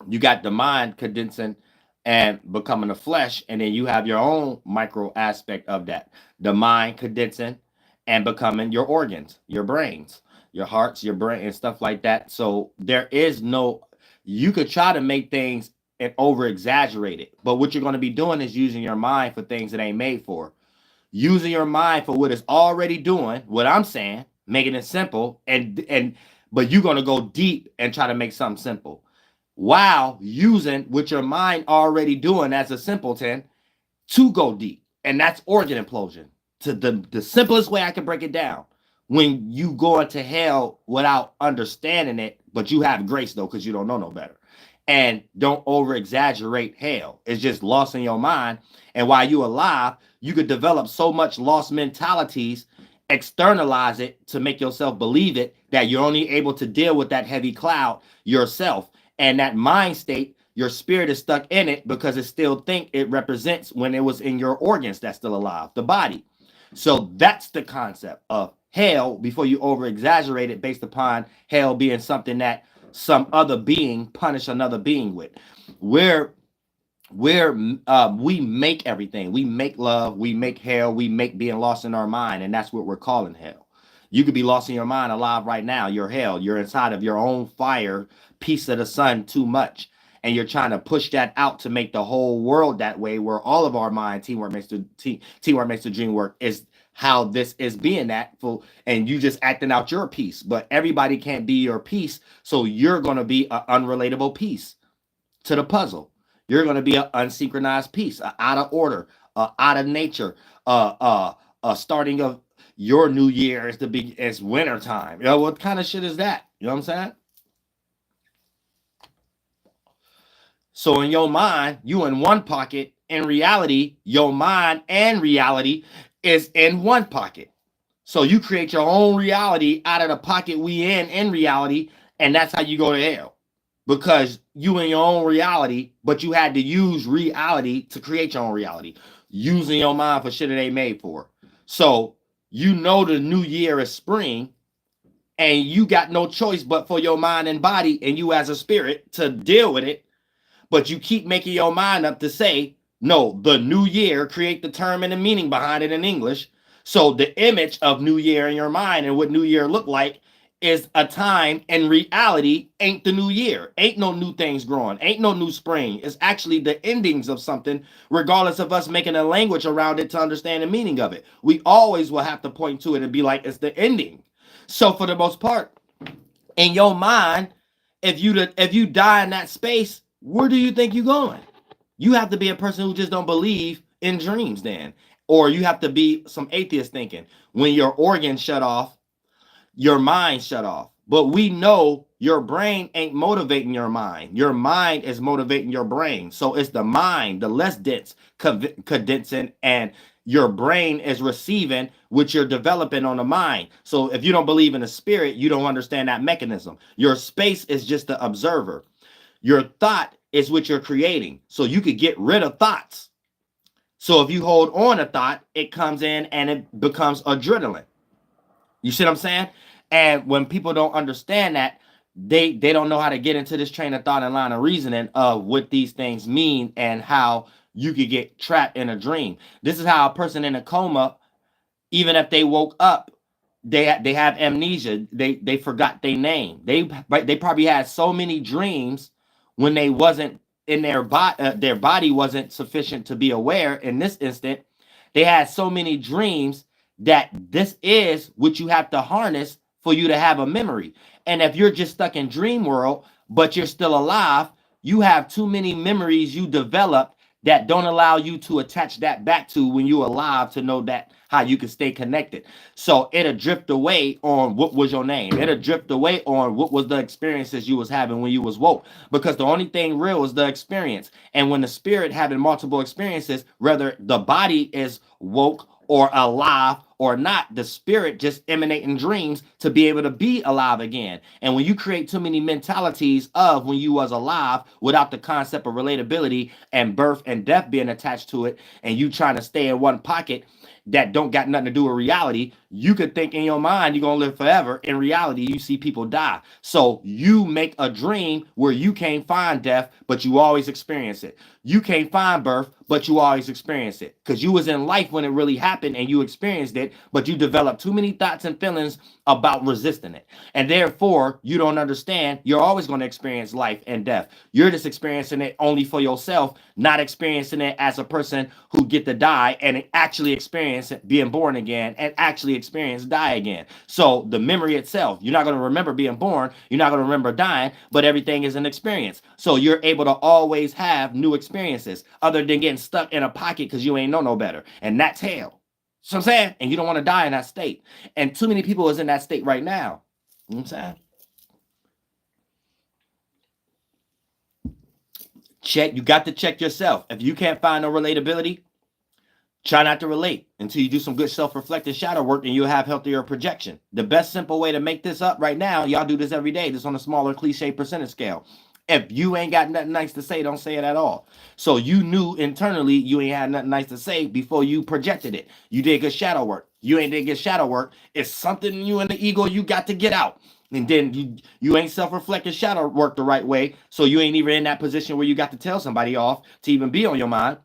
you got the mind condensing and becoming the flesh, and then you have your own micro aspect of that. The mind condensing and becoming your organs, your brains, your hearts, your brain, and stuff like that. So there is no, you could try to make things and over exaggerate it, but what you're going to be doing is using your mind for things that ain't made for. Using your mind for what it's already doing, what I'm saying, making it simple, but you're going to go deep and try to make something simple, while using what your mind already doing as a simpleton to go deep. And that's organ implosion. To the simplest way I can break it down. When you go into hell without understanding it, but you have grace though, because you don't know no better. And don't over exaggerate hell. It's just lost in your mind. And while you're alive, you could develop so much lost mentalities, externalize it to make yourself believe it, that you're only able to deal with that heavy cloud yourself. And that mind state, your spirit is stuck in it because it still think it represents when it was in your organs that's still alive, the body. So that's the concept of hell before you over exaggerate it based upon hell being something that some other being punish another being with. Where we make everything. We make love, we make hell, we make being lost in our mind, and that's what we're calling hell. You could be lost in your mind alive right now. You're hell. You're inside of your own fire, piece of the sun too much. And you're trying to push that out to make the whole world that way, where all of our mind, teamwork makes the dream work, is how this is being that full, and you just acting out your piece. But everybody can't be your piece, so you're going to be an unrelatable piece to the puzzle. You're going to be an unsynchronized piece, out of order, out of nature, starting of your new year is it's winter time. You know, what kind of shit is that? You know what I'm saying? So in your mind, you in one pocket. In reality, your mind and reality is in one pocket. So you create your own reality out of the pocket we in reality, and that's how you go to hell. Because you in your own reality, but you had to use reality to create your own reality, using your mind for shit that they made for. So you know the new year is spring, and you got no choice but for your mind and body and you as a spirit to deal with it. But you keep making your mind up to say, no, the new year, create the term and the meaning behind it in English. So the image of new year in your mind and what new year look like is a time, in reality ain't the new year. Ain't no new things growing. Ain't no new spring. It's actually the endings of something, regardless of us making a language around it to understand the meaning of it. We always will have to point to it and be like, it's the ending. So for the most part, in your mind, if you die in that space, where do you think you're going? You have to be a person who just don't believe in dreams then. Or you have to be some atheist thinking. When your organs shut off, your mind shut off. But we know your brain ain't motivating your mind. Your mind is motivating your brain. So it's the mind, the less dense, condensing, and your brain is receiving what you're developing on the mind. So if you don't believe in the spirit, you don't understand that mechanism. Your space is just the observer. Your thought is what you're creating. So you could get rid of thoughts. So if you hold on a thought, it comes in and it becomes adrenaline. You see what I'm saying? And when people don't understand that, they don't know how to get into this train of thought and line of reasoning of what these things mean and how you could get trapped in a dream. This is how a person in a coma, even if they woke up, they have amnesia. They forgot their name. They probably had so many dreams when they wasn't in their body wasn't sufficient to be aware. In this instant, they had so many dreams that this is what you have to harness for you to have a memory. And if you're just stuck in dream world, but you're still alive, you have too many memories you developed that don't allow you to attach that back to when you're alive to know that how you can stay connected. So it'll drift away on what was your name. It'll drift away on what was the experiences you was having when you was woke. Because the only thing real is the experience. And when the spirit having multiple experiences, whether the body is woke or alive or not, the spirit just emanating dreams to be able to be alive again. And when you create too many mentalities of when you was alive without the concept of relatability and birth and death being attached to it, and you trying to stay in one pocket that don't got nothing to do with reality, you could think in your mind you're going to live forever. In reality, you see people die. So you make a dream where you can't find death, but you always experience it. You can't find birth, but you always experience it. Because you was in life when it really happened and you experienced it, but you developed too many thoughts and feelings about resisting it. And therefore, you don't understand you're always going to experience life and death. You're just experiencing it only for yourself, not experiencing it as a person who get to die and actually experience it being born again and actually experience die again. So the memory itself, you're not going to remember being born, you're not going to remember dying, but everything is an experience. So you're able to always have new experiences other than getting stuck in a pocket because you ain't know no better. And that's hell. So I'm saying, and you don't want to die in that state. And too many people is in that state right now. You know what I'm saying? Check, you got to check yourself. If you can't find no relatability, try not to relate until you do some good self-reflective shadow work and you'll have healthier projection. The best simple way to make this up right now, y'all do this every day, this on a smaller cliche percentage scale. If you ain't got nothing nice to say, don't say it at all. So you knew internally you ain't had nothing nice to say before you projected it. You did good shadow work. You ain't did good shadow work. It's something you and the ego you got to get out. And then you ain't self-reflective shadow work the right way. So you ain't even in that position where you got to tell somebody off to even be on your mind.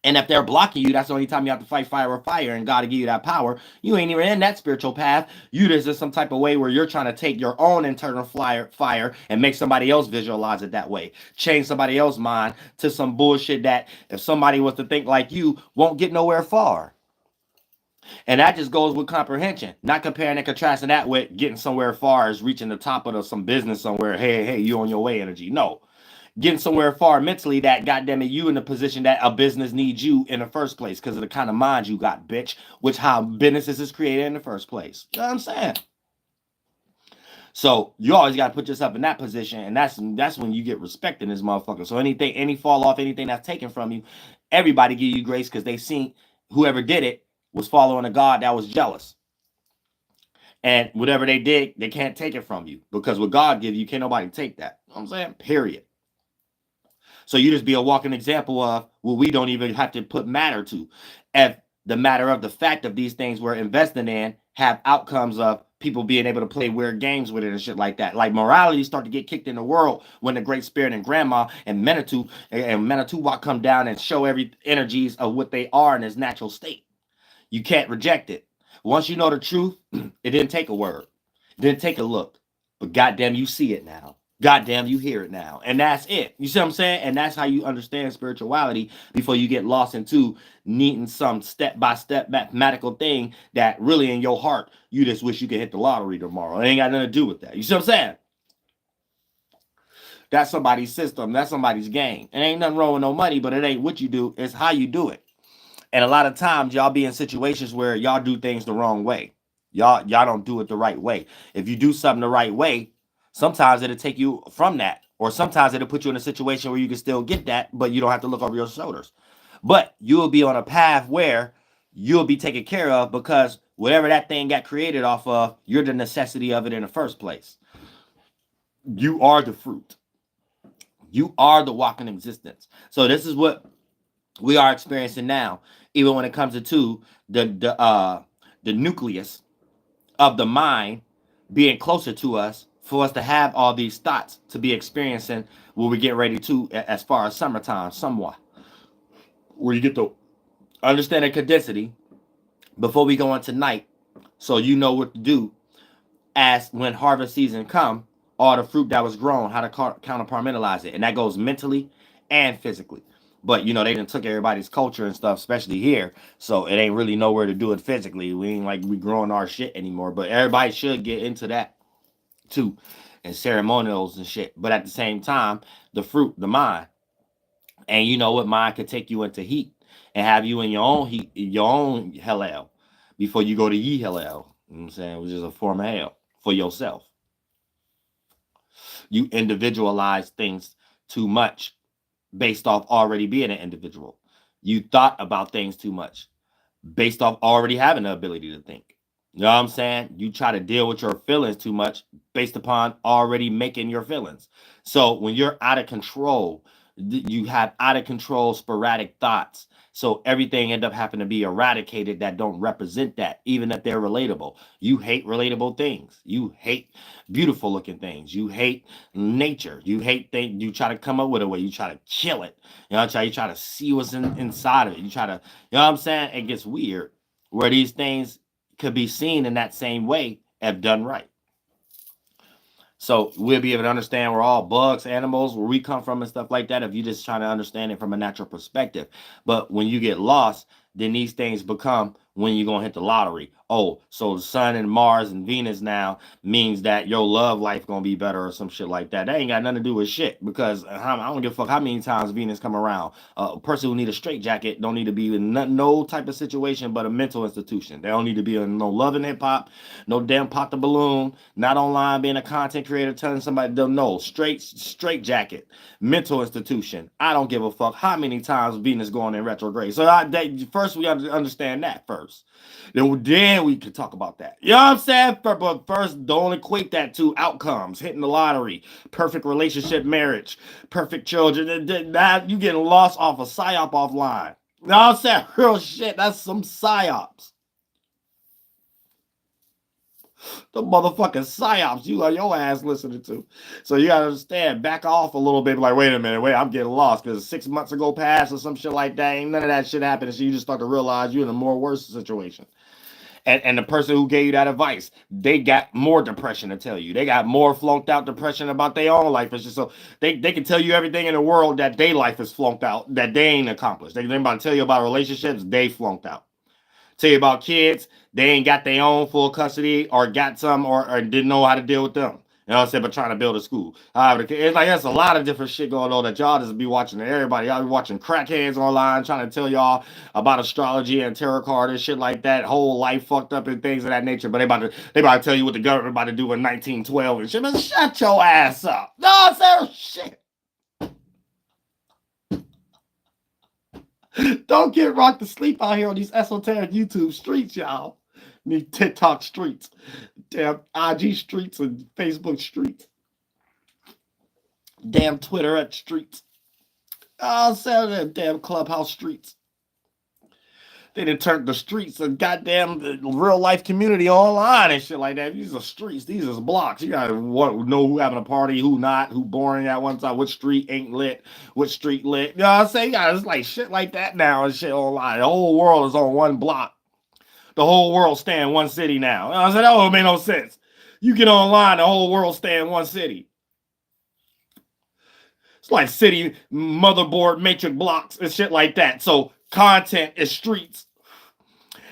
And if they're blocking you, that's the only time you have to fight fire with fire, and God to give you that power. You ain't even in that spiritual path. You just in some type of way where you're trying to take your own internal fire and make somebody else visualize it that way. Change somebody else's mind to some bullshit that if somebody was to think like you, won't get nowhere far. And that just goes with comprehension, not comparing and contrasting that with getting somewhere far as reaching the top of some business somewhere. Hey, you on your way energy. No. Getting somewhere far mentally that goddamn it, you in the position that a business needs you in the first place because of the kind of mind you got, bitch, which how businesses is created in the first place. You know what I'm saying? So you always got to put yourself in that position, and that's when you get respect in this motherfucker. So any fall off, anything that's taken from you, everybody give you grace because they seen whoever did it was following a God that was jealous. And whatever they did, they can't take it from you because what God gives you, can't nobody take that. You know what I'm saying? Period. So you just be a walking example of what we don't even have to put matter to. If the matter of the fact of these things we're investing in have outcomes of people being able to play weird games with it and shit like that. Like morality start to get kicked in the world when the Great Spirit and Grandma and Manitowok come down and show every energies of what they are in its natural state. You can't reject it. Once you know the truth, it didn't take a word. It didn't take a look. But goddamn, you see it now. Goddamn, you hear it now. And that's it. You see what I'm saying? And that's how you understand spirituality before you get lost into needing some step-by-step mathematical thing that really in your heart, you just wish you could hit the lottery tomorrow. It ain't got nothing to do with that. You see what I'm saying? That's somebody's system. That's somebody's game. It ain't nothing wrong with no money, but it ain't what you do. It's how you do it. And a lot of times y'all be in situations where y'all do things the wrong way. Y'all don't do it the right way. If you do something the right way, sometimes it'll take you from that. Or sometimes it'll put you in a situation where you can still get that, but you don't have to look over your shoulders. But you'll be on a path where you'll be taken care of because whatever that thing got created off of, you're the necessity of it in the first place. You are the fruit. You are the walking existence. So this is what we are experiencing now, even when it comes to the nucleus of the mind being closer to us, for us to have all these thoughts to be experiencing what we get ready to as far as summertime, Sumwah, where you get to understand the condensity before we go into night, so you know what to do as when harvest season come, all the fruit that was grown, how to counterpartmentalize it, and that goes mentally and physically. But you know, they done took everybody's culture and stuff, especially here. So it ain't really nowhere to do it physically. We ain't like we growing our shit anymore. But everybody should get into that too, and ceremonials and shit. But at the same time, the fruit, the mind, and you know what, mind could take you into heat and have you in your own heat, your own hell before you go to ye hell. You know what I'm saying? Which is a form of hell for yourself. You individualize things too much based off already being an individual. You thought about things too much based off already having the ability to think. You know what I'm saying? You try to deal with your feelings too much based upon already making your feelings. So when you're out of control, you have out of control sporadic thoughts. So everything end up having to be eradicated that don't represent that, even if they're relatable. You hate relatable things. You hate beautiful looking things. You hate nature. You hate things. You try to come up with a way. You try to kill it. You try to see what's inside of it. You try to, you know what I'm saying? It gets weird where these things could be seen in that same way if done right. So we'll be able to understand we're all bugs, animals, where we come from and stuff like that if you're just trying to understand it from a natural perspective. But when you get lost, then these things become when you're going to hit the lottery. Oh, so the sun and Mars and Venus now means that your love life going to be better or some shit like that. That ain't got nothing to do with shit because I don't give a fuck how many times Venus come around. A person who need a straitjacket don't need to be in no type of situation but a mental institution. They don't need to be in no love and hip hop, no damn Pop the Balloon, not online being a content creator telling somebody they'll know. Straitjacket, mental institution. I don't give a fuck how many times Venus going in retrograde. So first we have to understand that first. Then we can talk about that. You know what I'm saying? But first, don't equate that to outcomes, hitting the lottery, perfect relationship, marriage, perfect children. That you getting lost off a psyop offline. You know what I'm saying? Real shit. That's some psyops. The motherfucking psyops you like your ass listening to. So you gotta understand, back off a little bit, like, wait a minute, I'm getting lost because 6 months ago passed or some shit like that. Ain't none of that shit happening. So you just start to realize you're in a more worse situation. And the person who gave you that advice, they got more depression to tell you. They got more flunked out depression about their own life. It's just so they can tell you everything in the world that their life is flunked out, that they ain't accomplished. They about to tell you about relationships, they flunked out. Tell you about kids, they ain't got their own full custody or got some or didn't know how to deal with them. You know what I'm saying? But trying to build a school. It's like there's a lot of different shit going on that y'all just be watching. Everybody, y'all be watching crackheads online trying to tell y'all about astrology and tarot card and shit like that. Whole life fucked up and things of that nature. But they about to tell you what the government about to do in 1912 and shit. Man, shut your ass up. No, I'm saying shit. Don't get rocked to sleep out here on these esoteric YouTube streets, y'all. These TikTok streets. Damn IG streets and Facebook streets. Damn Twitter at streets. Oh, Saturday, damn Clubhouse streets. They done turned the streets and goddamn real life community online and shit like that. These are streets. These are blocks. You gotta know who having a party, who not, who boring at one time, which street ain't lit, which street lit. You know what I'm saying? It's like shit like that now and shit online. The whole world is on one block. The whole world stay in one city now. I said, oh, it made no sense. You get online, the whole world stay in one city. It's like city motherboard matrix blocks and shit like that. So content is streets.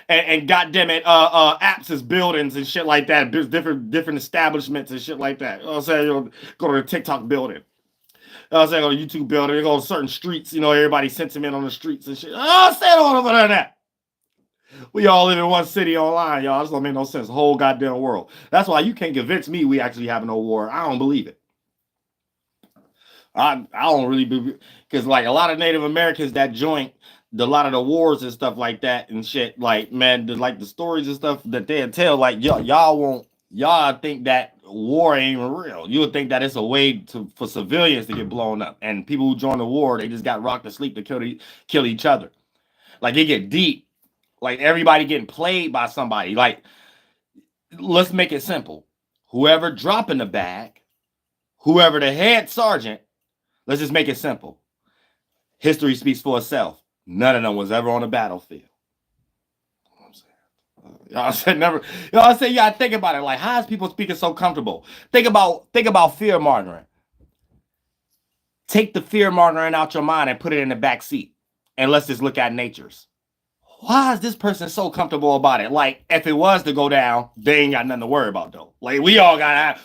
And goddamn it, apps is buildings and shit like that. Different establishments and shit like that. You know what I'm saying? You go to the TikTok building. You know what I'm saying? Go to YouTube building. You go to certain streets. You know, everybody sentiment on the streets and shit. Oh, I'm saying all over that. We all live in one city online, y'all. This don't make no sense. The whole goddamn world. That's why you can't convince me we actually have no war. I don't believe it. I don't really believe, because like a lot of Native Americans that joint a lot of the wars and stuff like that and shit, like, man, like the stories and stuff that they tell, like, y'all think that war ain't even real. You would think that it's a way for civilians to get blown up, and people who join the war, they just got rocked to sleep to kill each other. Like, it get deep. Like, everybody getting played by somebody. Like, let's make it simple. Whoever dropping the bag, whoever the head sergeant, let's just make it simple. History speaks for itself. None of them was ever on the battlefield. You know what I'm saying? Y'all said never. Y'all say you gotta think about it. Like, how is people speaking so comfortable? Think about fear mongering. Take the fear mongering out your mind and put it in the back seat, and let's just look at nature's. Why is this person so comfortable about it? Like, if it was to go down, they ain't got nothing to worry about though. Like, we all gotta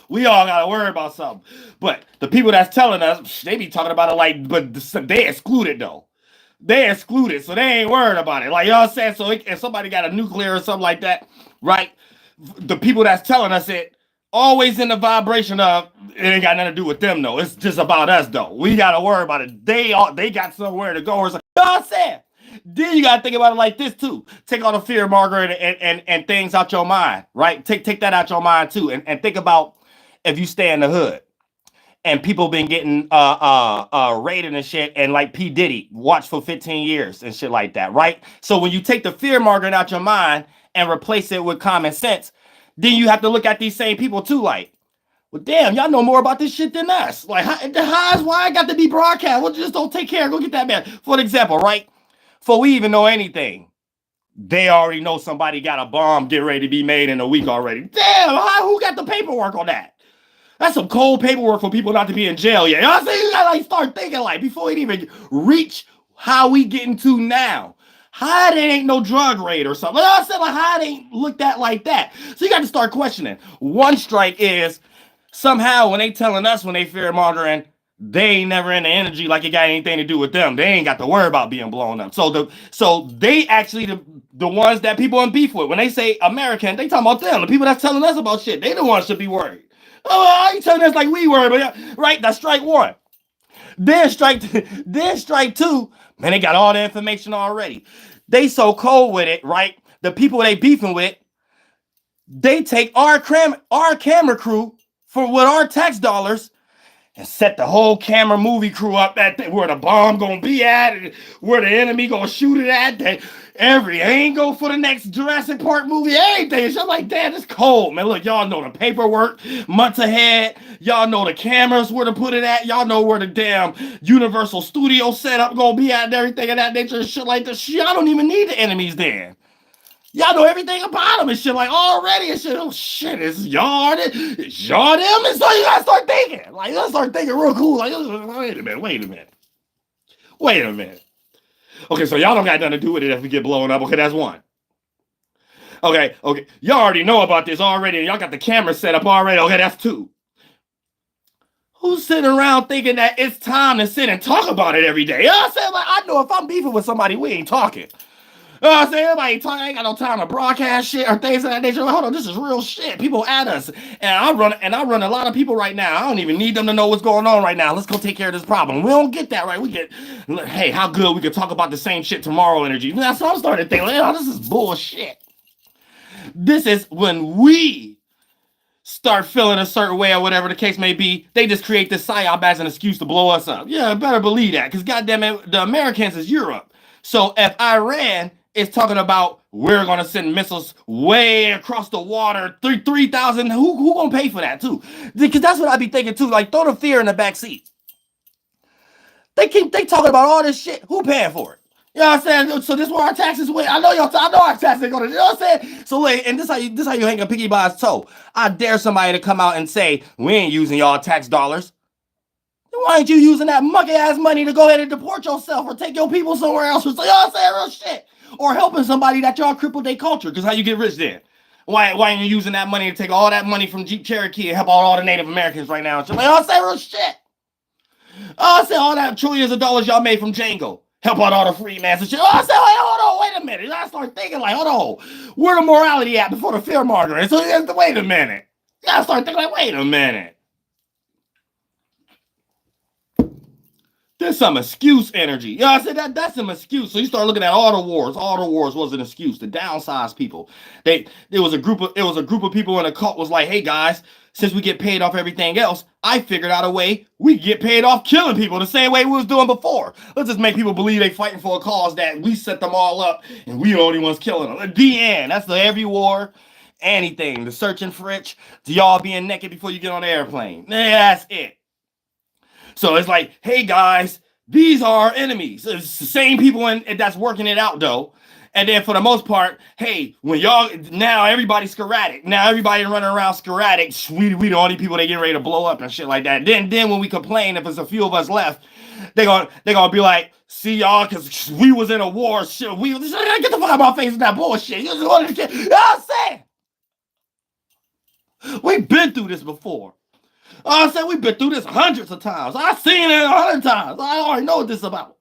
worry about something. But the people that's telling us, they be talking about it like, but they excluded though. They excluded, so they ain't worried about it. Like, y'all saying, so if somebody got a nuclear or something like that, right? The people that's telling us it, always in the vibration of, it ain't got nothing to do with them though. It's just about us though. We gotta worry about it. They got somewhere to go or something. Y'all saying. Then you gotta think about it like this too. Take all the fear, Margaret, and things out your mind, right? Take that out your mind too, and think about if you stay in the hood and people been getting raided and shit, and like P Diddy watched for 15 years and shit like that, right? So when you take the fear, Margaret, out your mind and replace it with common sense, then you have to look at these same people too, like, well, damn, y'all know more about this shit than us. Like, why I got to be broadcast? Well, just don't take care. Go get that man. For example, right? Before we even know anything, they already know somebody got a bomb getting ready to be made in a week already. Damn, who got the paperwork on that? That's some cold paperwork for people not to be in jail yet. You know what I'm saying? You gotta like start thinking like before it even reach how we getting to now. How it ain't no drug raid or something. You know what I'm saying? Like how it ain't looked at like that. So you got to start questioning. One strike is somehow when they telling us when they fear mongering, they ain't never in the energy like it got anything to do with them. They ain't got to worry about being blown up. So they actually the ones that people in beef with. When they say American, they talking about them. The people that's telling us about shit. They the ones should be worried. Oh, are you telling us like we worried? But right, that's strike one. Then strike two. Man, they got all the information already. They so cold with it, right? The people they beefing with, they take our camera crew for with our tax dollars and set the whole camera movie crew up at where the bomb gonna be at, and where the enemy gonna shoot it at. Every angle for the next Jurassic Park movie, everything. So I'm like, damn, it's cold, man. Look, y'all know the paperwork months ahead. Y'all know the cameras where to put it at. Y'all know where the damn Universal Studio setup gonna be at and everything of that nature and shit like this. Y'all don't even need the enemies then. Y'all know everything about them and shit like already and shit. Oh shit, it's y'all them. And so you gotta start thinking. Like, you gotta start thinking real cool. Like, wait a minute. Okay, so y'all don't got nothing to do with it if we get blown up. Okay, that's one. Okay. Y'all already know about this already, and y'all got the camera set up already. Okay, that's two. Who's sitting around thinking that it's time to sit and talk about it every day? You know what I'm saying? Like, I know if I'm beefing with somebody, we ain't talking. You know what I'm saying? Everybody ain't talking. I ain't got no time to broadcast shit or things of that nature. Hold on, this is real shit. People at us, and I run a lot of people right now. I don't even need them to know what's going on right now. Let's go take care of this problem. We don't get that right. We get, hey, how good we could talk about the same shit tomorrow energy. That's what I'm starting to think. Like, oh, this is bullshit. This is when we start feeling a certain way or whatever the case may be, they just create this psyop as an excuse to blow us up. Yeah, better believe that, because goddamn it, the Americans is Europe. So if Iran is talking about we're gonna send missiles way across the water, 3,000, who gonna pay for that too? Because that's what I be thinking too. Like, throw the fear in the back seat. They talking about all this shit. Who paying for it? You know what I'm saying? So this is where our taxes went. I know our taxes are gonna. You know what I'm saying? So like, and this how you hang a piggy by its toe. I dare somebody to come out and say we ain't using y'all tax dollars. Then why ain't you using that monkey ass money to go ahead and deport yourself or take your people somewhere else? Or say, you know what I'm saying, real shit. Or helping somebody that y'all crippled their culture. Because how you get rich then? Why ain't you using that money to take all that money from Jeep Cherokee and help all the Native Americans right now? And shit? Like, you know what I'm saying, real shit. Oh, I said all that trillions of dollars y'all made from Django. Help out all the free mans and shit. Oh, I said, hold on, wait a minute. I start thinking like, hold on. Where the morality at before the fear mongering? So you have to wait a minute. You gotta start thinking like, wait a minute. There's some excuse energy. Yeah, I said that's some excuse. So you start looking at all the wars. All the wars was an excuse to downsize people. There was a group of people in a cult was like, hey guys, since we get paid off everything else, I figured out a way we can get paid off killing people the same way we was doing before. Let's just make people believe they fighting for a cause that we set them all up and we the only ones killing them. The end. That's the every war, anything. The searching for rich, to y'all being naked before you get on the airplane. That's it. So it's like, hey guys, these are our enemies. It's the same people that's working it out though. And then for the most part, hey, when y'all, now everybody's sporadic. Now everybody running around sporadic. We the only people that get ready to blow up and shit like that. Then when we complain, if it's a few of us left, they gonna be like, see y'all, because we was in a war. Shit, get the fuck out of my face with that bullshit. You know what I'm saying? We've been through this before. I said we've been through this hundreds of times. I've seen it 100 times. I already know what this is about.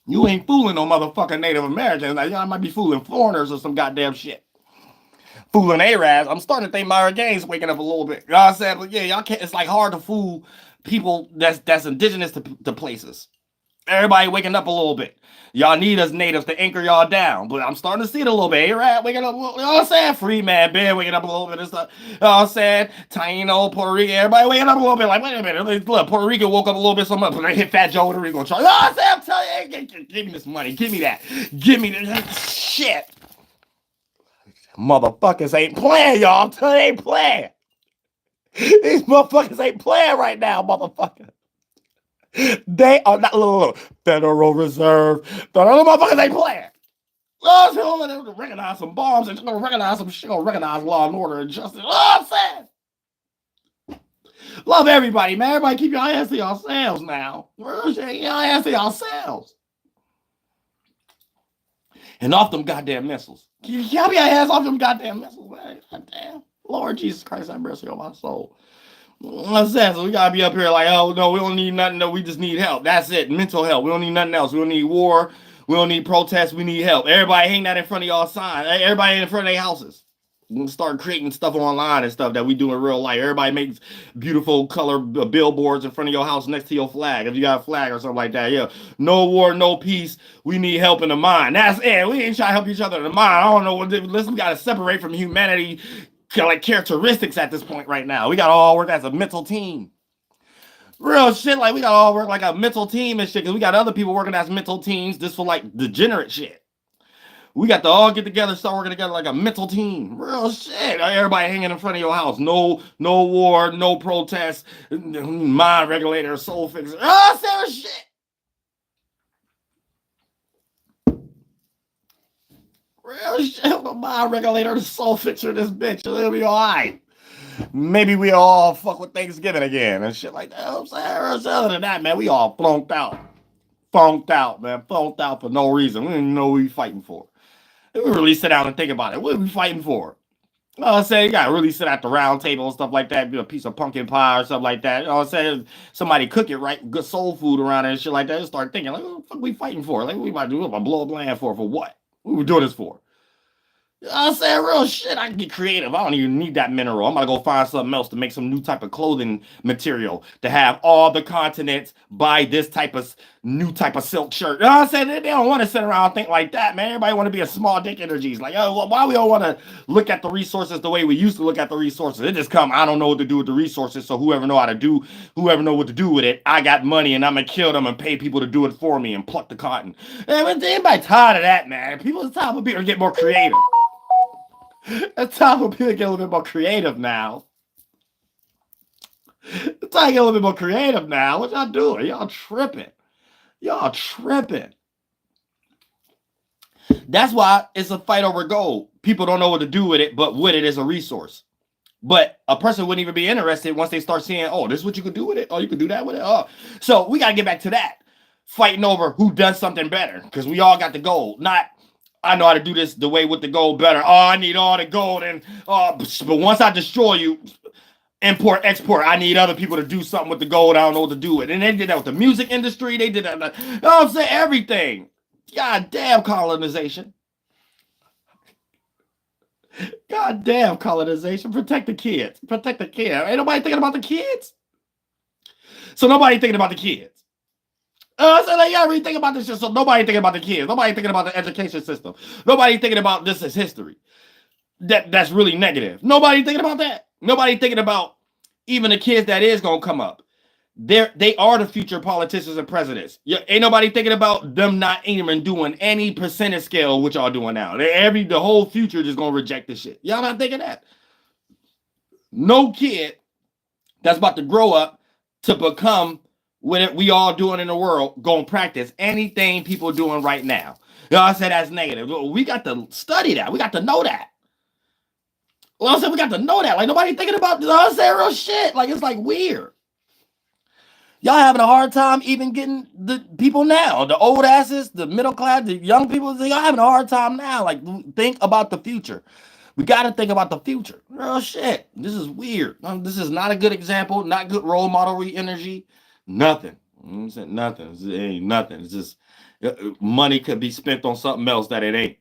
You ain't fooling no motherfucking Native Americans. Like, y'all might be fooling foreigners or some goddamn shit. Fooling Arabs. I'm starting to think Myra Gaines waking up a little bit. You know what I'm saying? But yeah, y'all can't. It's like hard to fool people that's indigenous to places. Everybody waking up a little bit. Y'all need us natives to anchor y'all down, but I'm starting to see it a little bit. You're right, waking up. You know what I'm saying? Free man, Ben waking up a little bit and stuff. You know what I'm saying? Taino, Puerto Rico, everybody waking up a little bit. Like, wait a minute, look, Puerto Rico woke up a little bit so much, but they hit Fat Joe Puerto Rico. You know what I'm saying? I'm telling you, give me this money, give me that, give me this shit. Motherfuckers ain't playing, y'all. I'm telling you, they ain't playing. These motherfuckers ain't playing right now, motherfucker. They are not little Federal Reserve. The other motherfuckers ain't playing. Oh, so they're gonna recognize some bombs and gonna recognize some shit, gonna recognize law and order and justice. Oh, I'm saying. Love everybody, man. Everybody keep your hands to yourselves now. Your hands to yourselves. And off them goddamn missiles. Y'all be your hands off them goddamn missiles, man. Goddamn. Lord Jesus Christ, have mercy on my soul. I'm saying, so we gotta be up here like, oh no, we don't need nothing. No, we just need help. That's it. Mental health. We don't need nothing else. We don't need war. We don't need protests. We need help. Everybody hang that in front of y'all sign. Everybody in front of their houses. We'll start creating stuff online and stuff that we do in real life. Everybody makes beautiful color billboards in front of your house next to your flag. If you got a flag or something like that, yeah. No war, no peace. We need help in the mind. That's it. We ain't trying to help each other in the mind. I don't know what. Listen, we gotta separate from humanity. Like characteristics at this point right now. We gotta all work as a mental team. Real shit, like we gotta all work like a mental team and shit, because we got other people working as mental teams just for like degenerate shit. We got to all get together, start working together like a mental team. Real shit. Everybody hanging in front of your house. No war, no protests, mind regulator, soul fixer. Oh, serious shit. Real shit. The mind regulator, the soul fixer, this bitch. It'll be alright. Maybe we all fuck with Thanksgiving again and shit like that. I'm saying, other than that, man, we all flunked out. Funked out, man. Funked out for no reason. We didn't even know what we fighting for. We really sit down and think about it. What are we fighting for? I'm saying, you gotta really sit at the round table and stuff like that, be a piece of pumpkin pie or something like that. You know what I'm saying? Somebody cook it right, good soul food around it and shit like that. And start thinking, like, what the fuck we fighting for? Like, what we about to do? What about to blow up land for what? What we doing this for? I'm saying real shit. I can get creative. I don't even need that mineral. I'm gonna go find something else to make some new type of clothing material to have all the continents buy this type of new type of silk shirt. You know what I'm saying? They don't want to sit around and think like that, man. Everybody want to be a small dick energies. Like, oh, why we don't want to look at the resources the way we used to look at the resources? It just come, I don't know what to do with the resources, so whoever know what to do with it, I got money and I'm gonna kill them and pay people to do it for me and pluck the cotton. And anybody tired of that, man? It's time for people to get more creative. It's time for people to get a little bit more creative now. It's time to get a little bit more creative now. What y'all doing? Y'all tripping. Y'all tripping. That's why it's a fight over gold. People don't know what to do with it, but with it is a resource. But a person wouldn't even be interested once they start seeing, oh, this is what you could do with it. Oh, you could do that with it. Oh, so we got to get back to that. Fighting over who does something better, because we all got the gold. Not, I know how to do this the way with the gold better. Oh, I need all the gold. And but once I destroy you, import, export, I need other people to do something with the gold. I don't know what to do with it. And they did that with the music industry. They did that. You know what I'm saying? Everything. God damn colonization. God damn colonization. Protect the kids. Protect the kids. Ain't nobody thinking about the kids. So nobody thinking about the kids. So like, yeah, really think about this shit. So nobody thinking about the kids. Nobody thinking about the education system. Nobody thinking about this as history. That's really negative. Nobody thinking about that. Nobody thinking about even the kids that is gonna come up. They are the future politicians and presidents. Ain't nobody thinking about them not even doing any percentage scale what y'all doing now. The whole future just gonna reject this shit. Y'all not thinking that. No kid that's about to grow up to become what we all doing in the world gonna practice anything people doing right now. Y'all say that's negative. We got to study that. We got to know that. Well, I said we got to know that. Like nobody thinking about this. I say real shit. Like it's like weird. Y'all having a hard time even getting the people now, the old asses, the middle class, the young people. Y'all having a hard time now. Like think about the future. We got to think about the future. Real shit. This is weird. This is not a good example. Not good role model energy. Nothing. Nothing. It ain't nothing. It's just money could be spent on something else that it ain't.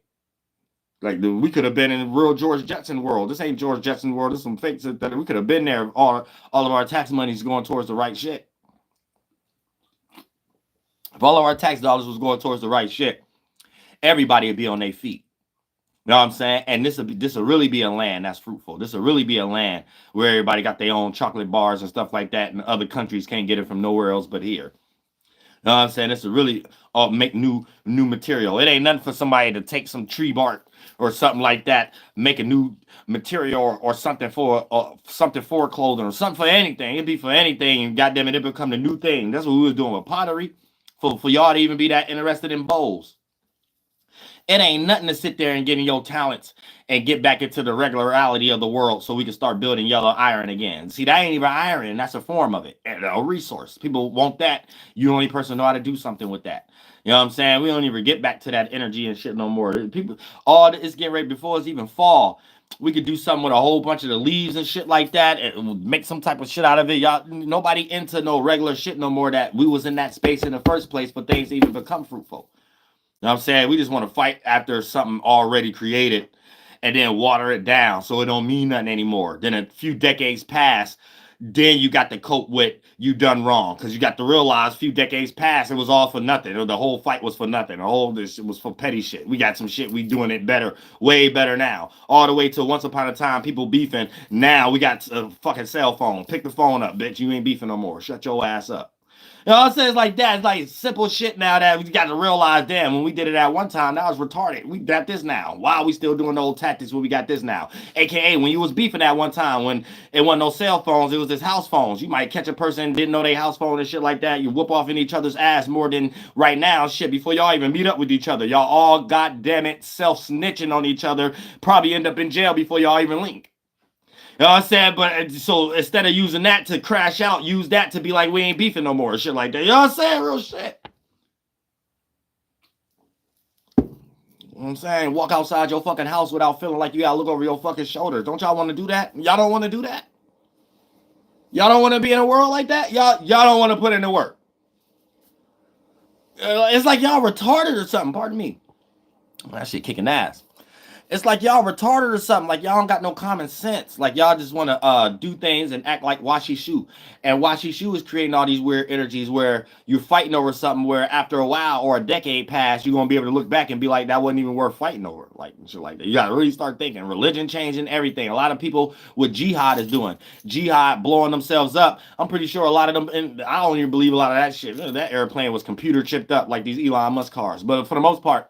Like we could have been in real George Jetson world. This ain't George Jetson world. There's some fakes that we could have been there. All of our tax money's going towards the right shit. If all of our tax dollars was going towards the right shit, everybody would be on their feet. You know what I'm saying? And this will really be a land that's fruitful. This will really be a land where everybody got their own chocolate bars and stuff like that, and other countries can't get it from nowhere else but here. You know what I'm saying? This will really make new material. It ain't nothing for somebody to take some tree bark or something like that, make a new material or something for clothing or something for anything. It'd be for anything, and goddamn it become the new thing. That's what we was doing with pottery. For y'all to even be that interested in bowls. It ain't nothing to sit there and get in your talents and get back into the regularity of the world so we can start building yellow iron again. See, that ain't even iron. That's a form of it. And a resource. People want that. You the only person know how to do something with that. You know what I'm saying? We don't even get back to that energy and shit no more. People, all it's getting ready before it's even fall. We could do something with a whole bunch of the leaves and shit like that and make some type of shit out of it. Y'all, nobody into no regular shit no more that we was in that space in the first place for things to even become fruitful. You know what I'm saying? We just want to fight after something already created and then water it down so it don't mean nothing anymore. Then a few decades pass, then you got to cope with you done wrong because you got to realize a few decades past it was all for nothing. Or the whole fight was for nothing. All this shit was for petty shit. We got some shit. We doing it better, way better now. All the way to once upon a time people beefing. Now we got a fucking cell phone. Pick the phone up, bitch. You ain't beefing no more. Shut your ass up. You know what I'm saying? It's like that. It's like simple shit now that we got to realize, damn, when we did it at one time, that was retarded. We got this now. Why are we still doing the old tactics when we got this now? AKA, when you was beefing at one time, when it wasn't no cell phones, it was this house phones. You might catch a person, didn't know they house phone and shit like that. You whoop off in each other's ass more than right now, shit, before y'all even meet up with each other. Y'all all, goddamn it, self-snitching on each other. Probably end up in jail before y'all even link. You know what I'm saying? But so instead of using that to crash out, use that to be like, we ain't beefing no more. Shit like that. You know what I'm saying? Real shit. You know what I'm saying? Walk outside your fucking house without feeling like you gotta look over your fucking shoulder. Don't y'all want to do that? Y'all don't want to do that? Y'all don't want to be in a world like that? Y'all don't want to put in the work. It's like y'all retarded or something. Pardon me. That shit kicking ass. It's like y'all retarded or something. Like y'all don't got no common sense. Like y'all just want to do things and act like Washi Shu. And Washi Shu is creating all these weird energies where you're fighting over something where after a while or a decade pass, you're going to be able to look back and be like, that wasn't even worth fighting over. Like shit like that. You got to really start thinking. Religion changing everything. A lot of people with jihad is doing. Jihad blowing themselves up. I'm pretty sure a lot of them, and I don't even believe a lot of that shit. That airplane was computer chipped up like these Elon Musk cars. But for the most part,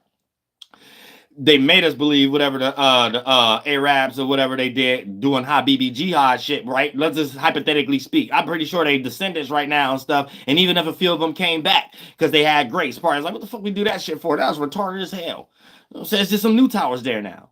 they made us believe whatever the Arabs or whatever they did doing Habibi jihad shit, right? Let's just hypothetically speak. I'm pretty sure they descendants right now and stuff. And even if a few of them came back because they had grace, parties like, what the fuck we do that shit for? That was retarded as hell. You know, so it's just some new towers there now.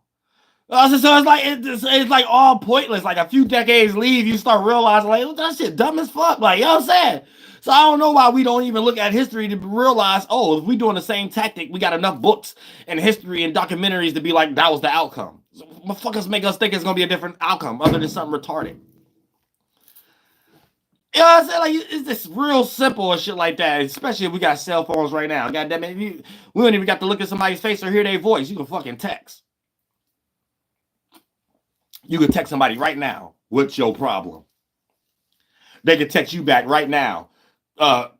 So it's like all pointless. Like a few decades leave, you start realizing like that shit dumb as fuck. Like, you know what I'm saying? So I don't know why we don't even look at history to realize, oh, if we doing the same tactic, we got enough books and history and documentaries to be like, that was the outcome. So motherfuckers make us think it's gonna be a different outcome other than something retarded. You know what I'm saying? Like, it's just real simple and shit like that, especially if we got cell phones right now. God damn it, we don't even got to look at somebody's face or hear their voice. You can fucking text. You can text somebody right now, what's your problem? They can text you back right now. I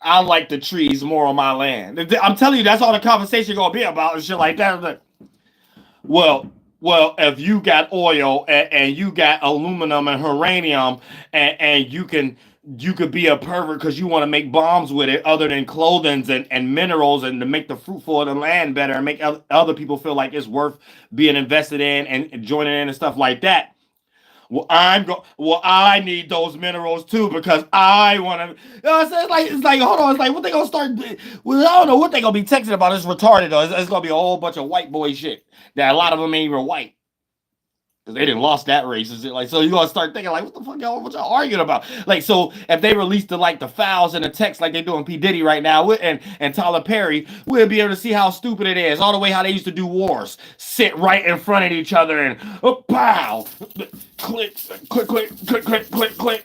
like the trees more on my land. I'm telling you, that's all the conversation gonna be about and shit like that. Well, if you got oil and you got aluminum and uranium and you could be a pervert because you want to make bombs with it other than clothing and minerals and to make the fruitful of the land better and make other people feel like it's worth being invested in and joining in and stuff like that. Well, I need those minerals too because I want to. You know what I'm saying? It's like, hold on. It's like, what they gonna start? Well, I don't know what they gonna be texting about. It's retarded though. It's gonna be a whole bunch of white boy shit that a lot of them ain't even white because they didn't lost that race. Like, so you gonna start thinking like, what the fuck y'all? What y'all arguing about? Like, so if they release the files and the text like they doing P Diddy right now and Tyler Perry, we'll be able to see how stupid it is. All the way how they used to do wars, sit right in front of each other and pow. Click, click, click, click, click, click, click.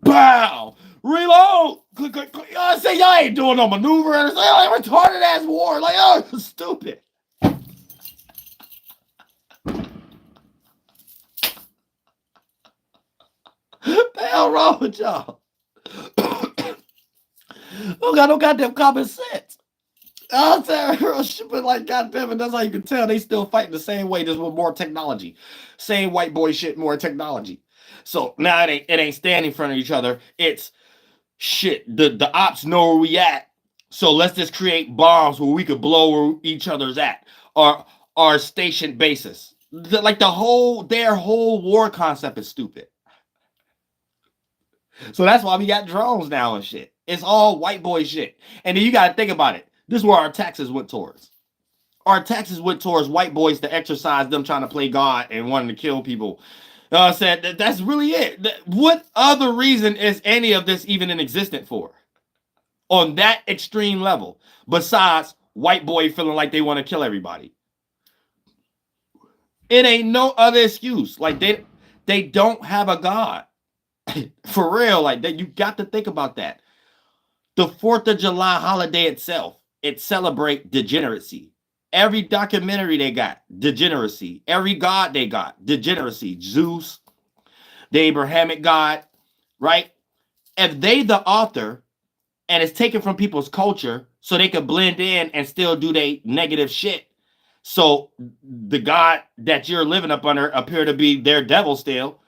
Bow. Reload. Click, click, click. I say y'all ain't doing no maneuver. It's like retarded ass war. Like, oh, stupid. What the hell wrong with y'all? Don't got no goddamn common sense. I'm saying real shit, but like goddamn it, that's how you can tell they still fighting the same way, just with more technology. Same white boy shit, more technology. So now it ain't standing in front of each other. It's shit. The ops know where we at. So let's just create bombs where we could blow where each other's at. Or our station bases. Their whole war concept is stupid. So that's why we got drones now and shit. It's all white boy shit. And then you gotta think about it. This is where our taxes went towards. Our taxes went towards white boys to exercise them trying to play God and wanting to kill people. I said that's really it. What other reason is any of this even in existence for? On that extreme level, besides white boy feeling like they want to kill everybody. It ain't no other excuse. Like they don't have a God. For real, like that. You got to think about that. The 4th of July holiday itself, it celebrates degeneracy. Every documentary they got, degeneracy. Every god they got, degeneracy. Zeus, the Abrahamic God, right? If they the author and it's taken from people's culture so they can blend in and still do their negative shit. So the God that you're living up under appear to be their devil still,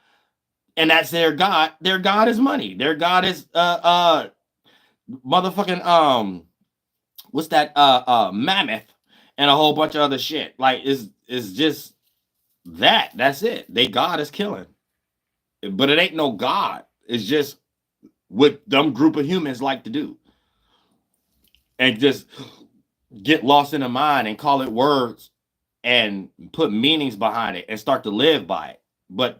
and that's their God. Their God is money. Their God is motherfucking what's that mammoth and a whole bunch of other shit. Like is just that's it. They God is killing. But it ain't no God. It's just what them group of humans like to do. And just get lost in the mind and call it words and put meanings behind it and start to live by it. But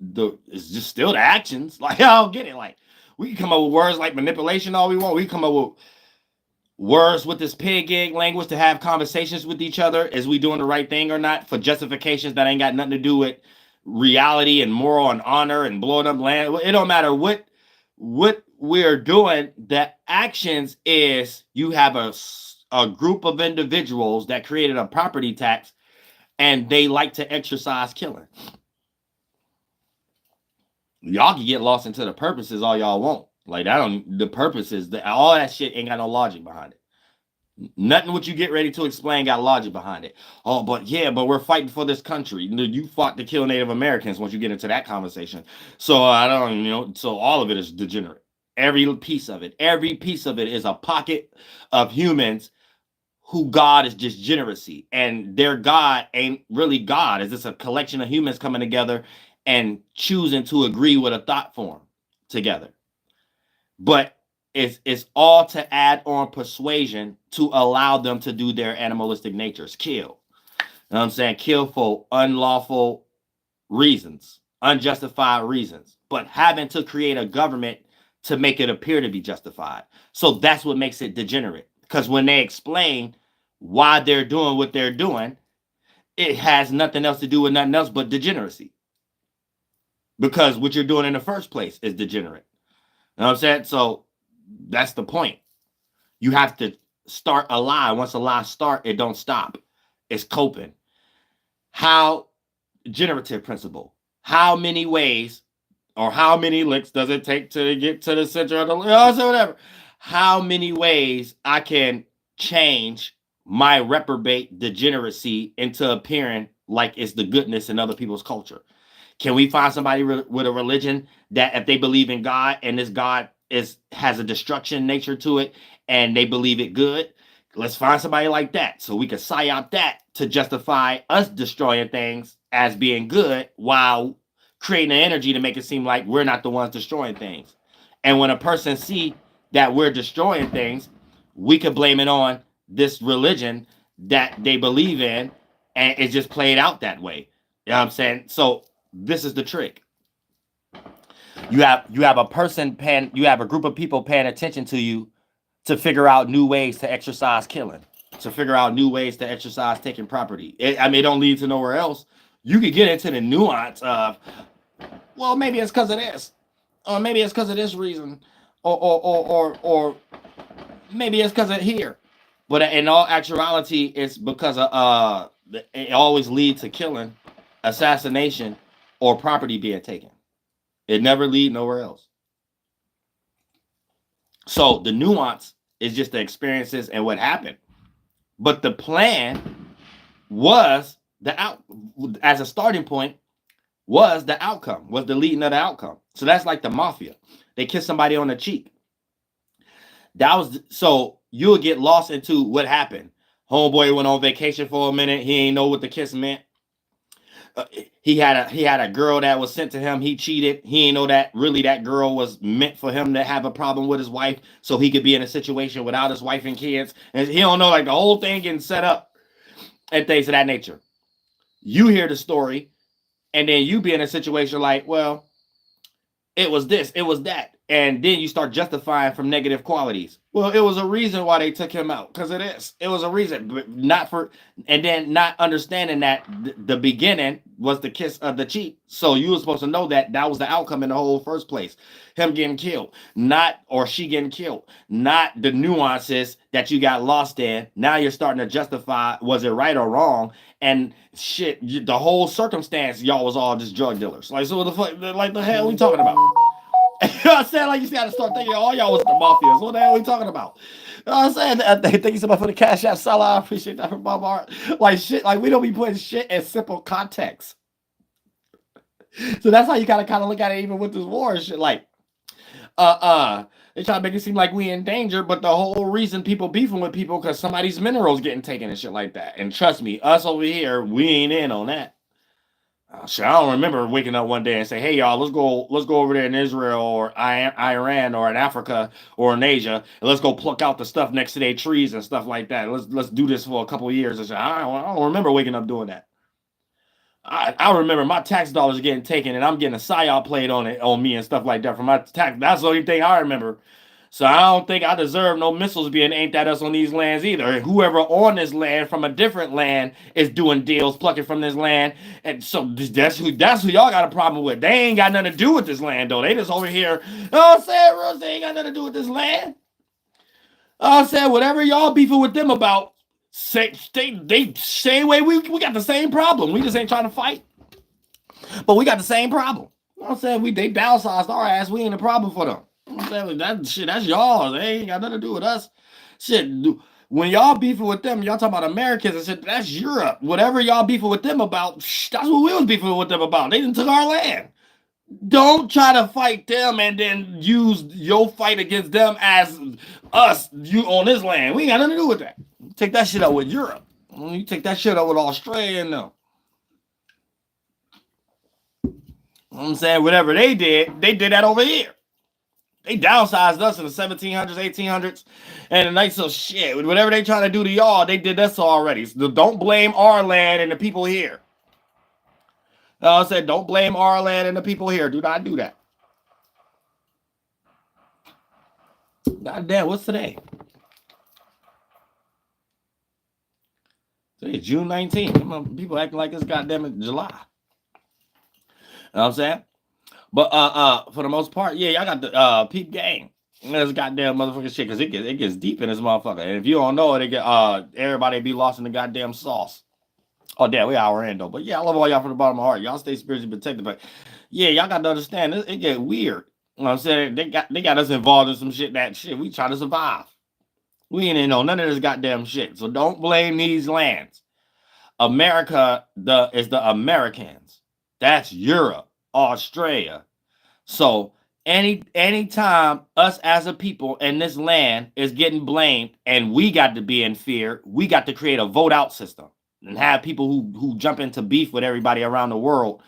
it's just still the actions. Like, I don't get it. Like, we can come up with words like manipulation all we want. We can come up with words with this pig egg language to have conversations with each other. Is we doing the right thing or not? For justifications that ain't got nothing to do with reality and moral and honor and blowing up land. It don't matter what we're doing. The actions is you have a group of individuals that created a property tax and they like to exercise killing. Y'all can get lost into the purposes all y'all want. Like, the purposes, all that shit ain't got no logic behind it. Nothing what you get ready to explain got logic behind it. Oh, but we're fighting for this country. You fought to kill Native Americans once you get into that conversation. So I don't, so all of it is degenerate. Every piece of it is a pocket of humans who God is just generacy. And their God ain't really God. It's just a collection of humans coming together and choosing to agree with a thought form together. But it's all to add on persuasion to allow them to do their animalistic natures. Kill. You know what I'm saying? Kill for unlawful reasons, unjustified reasons, but having to create a government to make it appear to be justified. So that's what makes it degenerate. Because when they explain why they're doing what they're doing, it has nothing else to do with nothing else but degeneracy. Because what you're doing in the first place is degenerate. You know what I'm saying? So that's the point. You have to start a lie. Once a lie starts, it don't stop. It's coping. How generative principle? How many ways or how many licks does it take to get to the center of the whatever? How many ways I can change my reprobate degeneracy into appearing like it's the goodness in other people's culture? Can we find somebody with a religion that if they believe in God and this God has a destruction nature to it and they believe it good? Let's find somebody like that so we can psyop that to justify us destroying things as being good while creating an energy to make it seem like we're not the ones destroying things. And when a person see that we're destroying things, we could blame it on this religion that they believe in, and it's just played out that way. You know what I'm saying? So this is the trick. You have a group of people paying attention to you to figure out new ways to exercise killing, to figure out new ways to exercise taking property. It don't lead to nowhere else. You could get into the nuance of, well, maybe it's because of this, or maybe it's because of this reason, or maybe it's because of here. But in all actuality, it's because of it always leads to killing, assassination, or property being taken. It never leads nowhere else. So the nuance It's just the experiences and what happened. But the plan was as a starting point was the outcome, was the leading of the outcome. So that's like the mafia. They kiss somebody on the cheek. That was so you'll get lost into what happened. Homeboy went on vacation for a minute. He ain't know what the kiss meant. He had a girl that was sent to him. He cheated. He ain't know that really that girl was meant for him to have a problem with his wife, so he could be in a situation without his wife and kids. And he don't know, like, the whole thing getting set up and things of that nature. You hear the story, and then you be in a situation like, well, it was this, it was that. And then you start justifying from negative qualities. Well, it was a reason why they took him out, because it is. It was a reason, but not for, and then not understanding that the beginning was the kiss of the cheek. So you were supposed to know that that was the outcome in the whole first place. Him getting killed, not, or she getting killed, not the nuances that you got lost in. Now you're starting to justify, was it right or wrong? And shit, the whole circumstance, y'all was all just drug dealers. Like, so what the fuck, like the hell we talking about? You know what I'm saying? Like, you got to start thinking all y'all was the mafias. What the hell are we talking about? You know what I'm saying? Thank you so much for the cash app, Salah. I appreciate that from Bob Art. Like, shit, like, we don't be putting shit in simple context. So that's how you gotta kind of look at it, even with this war and shit. Like, they try to make it seem like we in danger, but the whole reason people beefing with people because somebody's minerals getting taken and shit like that. And trust me, us over here, we ain't in on that. Shit, I don't remember waking up one day and say, "Hey, y'all, let's go over there in Israel or Iran or in Africa or in Asia, and let's go pluck out the stuff next to their trees and stuff like that. Let's do this for a couple of years." And shit. I don't remember waking up doing that. I remember my tax dollars getting taken, and I'm getting a psyop played on me and stuff like that for my tax. That's the only thing I remember. So I don't think I deserve no missiles being aimed at us on these lands either. And whoever on this land from a different land is doing deals, plucking from this land. And so that's who y'all got a problem with. They ain't got nothing to do with this land, though. They just over here, you know what I'm saying, Rose? They ain't got nothing to do with this land. I'm saying, whatever y'all beefing with them about, they same way we got the same problem. We just ain't trying to fight. But we got the same problem. You know what I'm saying? They downsized our ass. We ain't a problem for them. That shit, that's y'all. They ain't got nothing to do with us. Shit, when y'all beefing with them, y'all talking about Americans and shit, that's Europe. Whatever y'all beefing with them about, that's what we was beefing with them about. They done took our land. Don't try to fight them and then use your fight against them as us, you on this land. We ain't got nothing to do with that. Take that shit out with Europe. You take that shit out with Australia and them. You know what I'm saying? Whatever they did that over here. They downsized us in the 1700s, 1800s, and the night, so shit. Whatever they trying to do to y'all, they did this already. So don't blame our land and the people here. I said, don't blame our land and the people here. Do not do that. God damn, what's today? Today is June 19th. People acting like it's goddamn July. You know what I'm saying? But for the most part, yeah, y'all got the peep game. This goddamn motherfucking shit, because it gets deep in this motherfucker. And if you don't know it, everybody be lost in the goddamn sauce. Oh, damn, we hour in though. But yeah, I love all y'all from the bottom of my heart. Y'all stay spiritually protected. But yeah, y'all got to understand, it get weird. You know what I'm saying? They got us involved in some shit we try to survive. We ain't in on none of this goddamn shit. So don't blame these lands. America is the Americans. That's Europe, Australia. So anytime us as a people in this land is getting blamed and we got to be in fear, we got to create a vote out system and have people who jump into beef with everybody around the world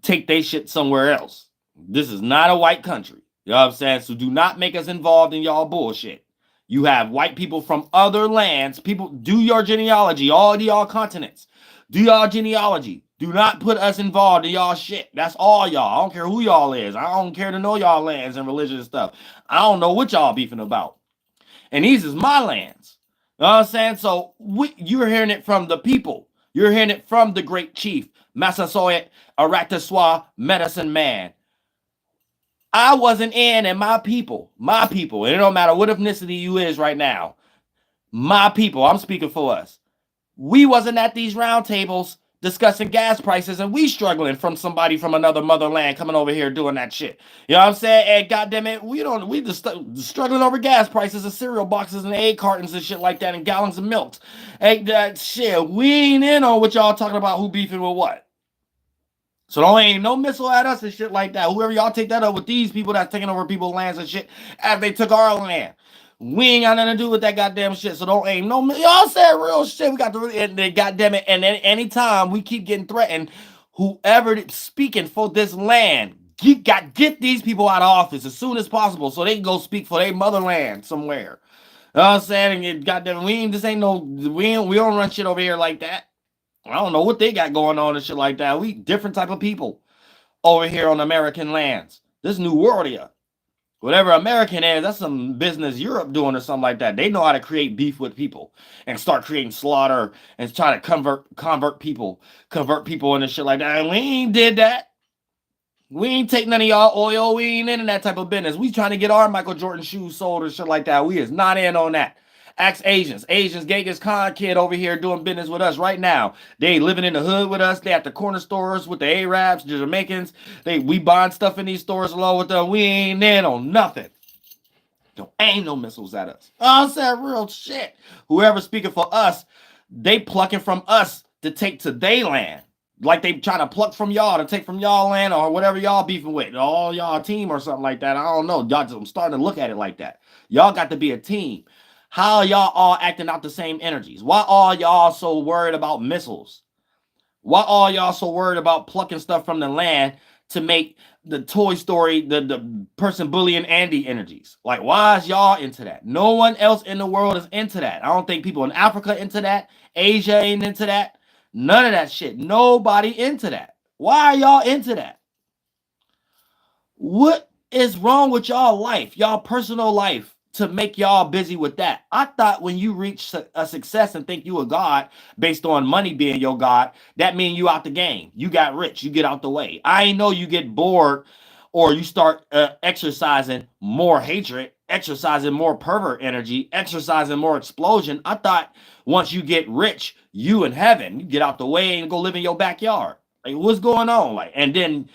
take their shit somewhere else. This is not a white country. You know what I'm saying? So do not make us involved in y'all bullshit. You have white people from other lands. People, do your genealogy, all y'all continents. Do y'all genealogy. Do not put us involved in y'all shit. That's all y'all. I don't care who y'all is. I don't care to know y'all lands and religion and stuff. I don't know what y'all beefing about. And these is my lands. You know what I'm saying? So you're hearing it from the people. You're hearing it from the great chief, Massasoit Arataswa Medicine Man. I wasn't in, and my people, and it don't matter what ethnicity you is right now, my people, I'm speaking for us. We wasn't at these round tables discussing gas prices, and we struggling from somebody from another motherland coming over here doing that shit. You know what I'm saying? And goddamn it, we just struggling over gas prices and cereal boxes and egg cartons and shit like that and gallons of milk. Hey, that shit, we ain't in on what y'all talking about who beefing with what. So don't ain't no missile at us and shit like that. Whoever y'all take that up with these people that's taking over people's lands and shit after they took our land. We ain't got nothing to do with that goddamn shit. So don't aim no. Y'all said real shit. We got to, and goddamn it. And then anytime we keep getting threatened, whoever speaking for this land, get these people out of office as soon as possible so they can go speak for their motherland somewhere. You know what I'm saying? And goddamn, we don't run shit over here like that. I don't know what they got going on and shit like that. We different type of people over here on American lands. This new world here. Whatever American is, that's some business Europe doing or something like that. They know how to create beef with people and start creating slaughter and try to convert people into shit like that. And we ain't did that. We ain't take none of y'all oil. We ain't in that type of business. We trying to get our Michael Jordan shoes sold or shit like that. We is not in on that. Ask Asians. Asians, Genghis Khan kid over here doing business with us right now. They living in the hood with us. They at the corner stores with the Arabs, the Jamaicans. We buying stuff in these stores along with them. We ain't in on nothing. Don't aim no missiles at us. Oh, I said real shit. Whoever speaking for us, they plucking from us to take to their land. Like they trying to pluck from y'all to take from y'all land or whatever y'all beefing with. All y'all team or something like that. I don't know. I'm starting to look at it like that. Y'all got to be a team. How are y'all all acting out the same energies? Why are y'all so worried about missiles? Why are y'all so worried about plucking stuff from the land to make the Toy Story, the person bullying Andy energies? Like, why is y'all into that? No one else in the world is into that. I don't think people in Africa into that. Asia ain't into that. None of that shit. Nobody into that. Why are y'all into that? What is wrong with y'all life, y'all personal life, to make y'all busy with that? I thought when you reach a success and think you a god based on money being your god, that means you out the game. You got rich. You get out the way. I ain't know you get bored or you start exercising more hatred, exercising more pervert energy, exercising more explosion. I thought once you get rich, you in heaven. You get out the way and go live in your backyard. Like, what's going on? Like, and then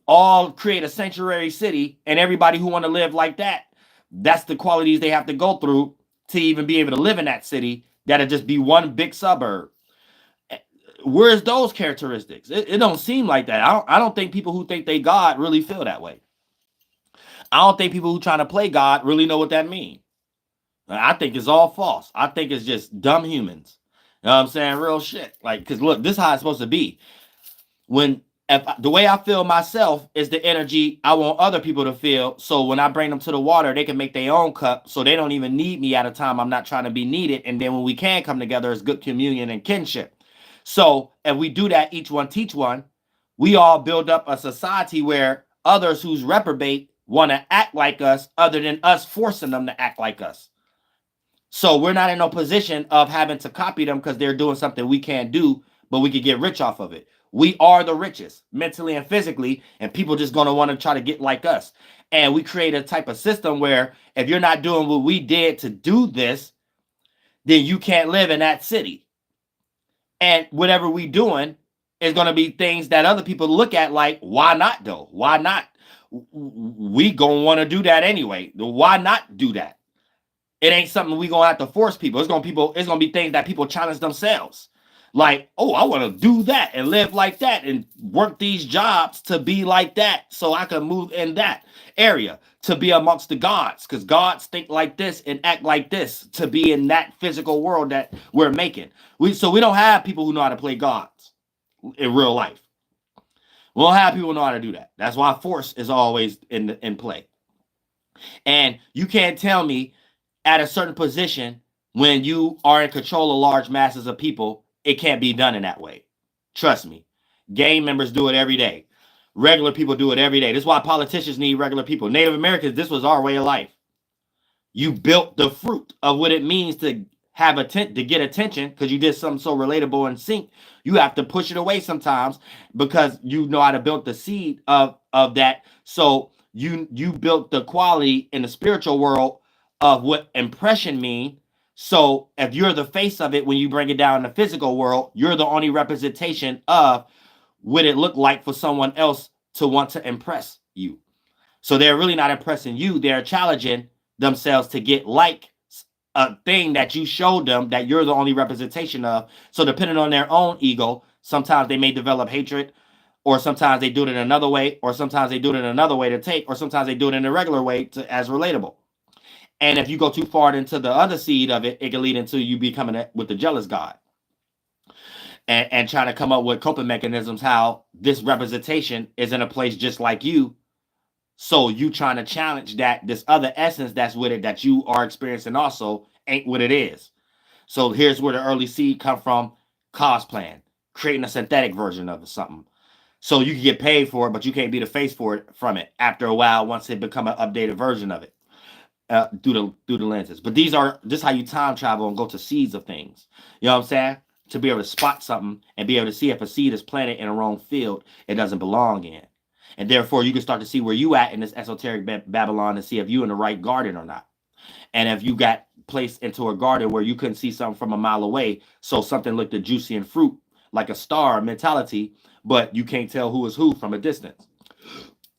all create a sanctuary city, and everybody who want to live like that, that's the qualities they have to go through to even be able to live in that city. That'll just be one big suburb. Where's those characteristics? It don't seem like that. I don't think people who think they God really feel that way. I don't think people who trying to play God really know what that means. I think it's all false. I think it's just dumb humans. You know what I'm saying? Real shit. Like, because look, this is how it's supposed to be. The way I feel myself is the energy I want other people to feel. So when I bring them to the water, they can make their own cup. So they don't even need me at a time I'm not trying to be needed. And then when we can come together, it's good communion and kinship. So if we do that, each one teach one, we all build up a society where others who's reprobate want to act like us other than us forcing them to act like us. So we're not in no position of having to copy them because they're doing something we can't do, but we could get rich off of it. We are the richest, mentally and physically, and people just going to want to try to get like us. And we create a type of system where if you're not doing what we did to do this, then you can't live in that city. And whatever we doing is going to be things that other people look at like, why not though? Why not? We going to want to do that anyway. Why not do that? It ain't something we going to have to force people. It's going to be things that people challenge themselves. Like, oh, I want to do that and live like that and work these jobs to be like that so I can move in that area to be amongst the gods, because gods think like this and act like this to be in that physical world that we're making. So we don't have people who know how to play gods in real life. We don't have people who know how to do that. That's why force is always in play. And you can't tell me at a certain position when you are in control of large masses of people, it can't be done in that way. Trust me. Gang members do it every day. Regular people do it every day. This is why politicians need regular people. Native Americans, this was our way of life. You built the fruit of what it means to to get attention because you did something so relatable and sync. You have to push it away sometimes because you know how to build the seed of that. So you built the quality in the spiritual world of what impression mean. So if you're the face of it, when you bring it down in the physical world, you're the only representation of what it looked like for someone else to want to impress you. So they're really not impressing you. They're challenging themselves to get like a thing that you showed them that you're the only representation of. So depending on their own ego, sometimes they may develop hatred, or sometimes they do it in another way, or sometimes they do it in another way to take, or sometimes they do it in a regular way to as relatable. And if you go too far into the other seed of it, it can lead into you becoming with the jealous God. And trying to come up with coping mechanisms how this representation is in a place just like you. So you trying to challenge that this other essence that's with it that you are experiencing also ain't what it is. So here's where the early seed come from: cosplaying, creating a synthetic version of something. So you can get paid for it, but you can't be the face for it from it after a while once it become an updated version of it. Through the lenses. But this how you time travel and go to seeds of things. You know what I'm saying? To be able to spot something and be able to see if a seed is planted in a wrong field it doesn't belong in. And therefore you can start to see where you at in this esoteric Babylon and see if you in the right garden or not. And if you got placed into a garden where you couldn't see something from a mile away, so something looked a juicy and fruit, like a star mentality, but you can't tell who is who from a distance.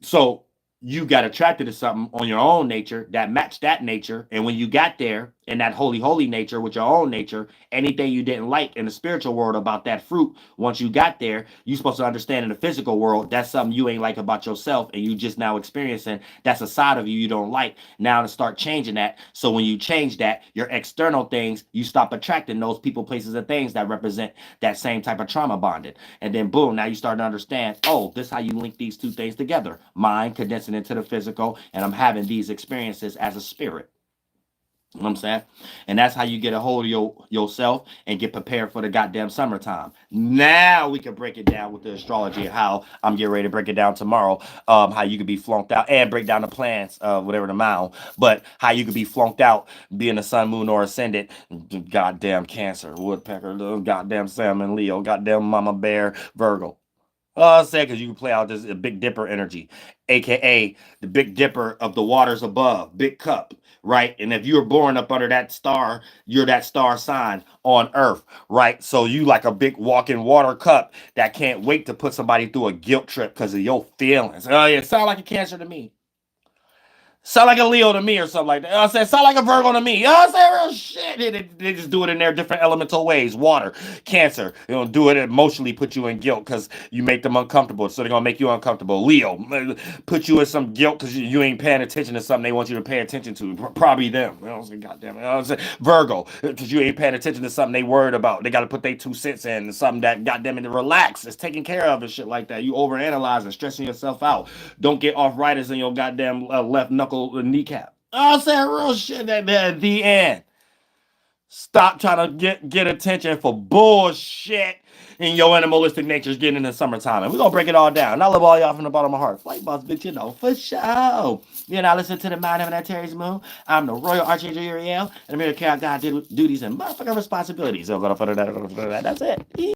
So you got attracted to something on your own nature that matched that nature. And when you got there in that holy nature with your own nature, anything you didn't like in the spiritual world about that fruit, once you got there, you're supposed to understand in the physical world, that's something you ain't like about yourself. And you just now experiencing that's a side of you don't like. Now to start changing that. So when you change that, your external things, you stop attracting those people, places, and things that represent that same type of trauma bonding. And then boom, now you start to understand, oh, this is how you link these two things together. Mind condensing into the physical, and I'm having these experiences as a spirit. You know what I'm saying? And that's how you get a hold of yourself and get prepared for the goddamn summertime. Now we can break it down with the astrology, how I'm getting ready to break it down tomorrow. How you could be flunked out and break down the plans of whatever the mile, but how you could be flunked out being a sun, moon, or ascendant. Goddamn Cancer, Woodpecker, goddamn Salmon, Leo, goddamn Mama Bear, Virgo. I said because you can play out this Big Dipper energy, aka the Big Dipper of the waters above, Big Cup, right? And if you were born up under that star, you're that star sign on Earth, right? So you like a big walking water cup that can't wait to put somebody through a guilt trip because of your feelings. Oh, yeah, it sound like a Cancer to me. Sound like a Leo to me or something like that. I said, sound like a Virgo to me. I said, real shit. They just do it in their different elemental ways. Water, Cancer, do it emotionally, put you in guilt because you make them uncomfortable. So they're going to make you uncomfortable. Leo, put you in some guilt because you ain't paying attention to something they want you to pay attention to. Probably them. Goddamn it. I said, Virgo, because you ain't paying attention to something they worried about. They got to put their 2 cents in, something that goddamn it to relax. It's taken care of and shit like that. You overanalyzing, stressing yourself out. Don't get arthritis in your goddamn left knuckle kneecap. I'm saying real shit at the end. Stop trying to get attention for bullshit and your animalistic nature's getting in the summertime. And we're going to break it all down. And I love all y'all from the bottom of my heart. Flight boss, bitch, for sure. You know, listen to the Mind of that Terry's Moon. I'm the Royal Archangel Uriel, and I'm here to carry out God's duties and motherfucking responsibilities. So, that's it.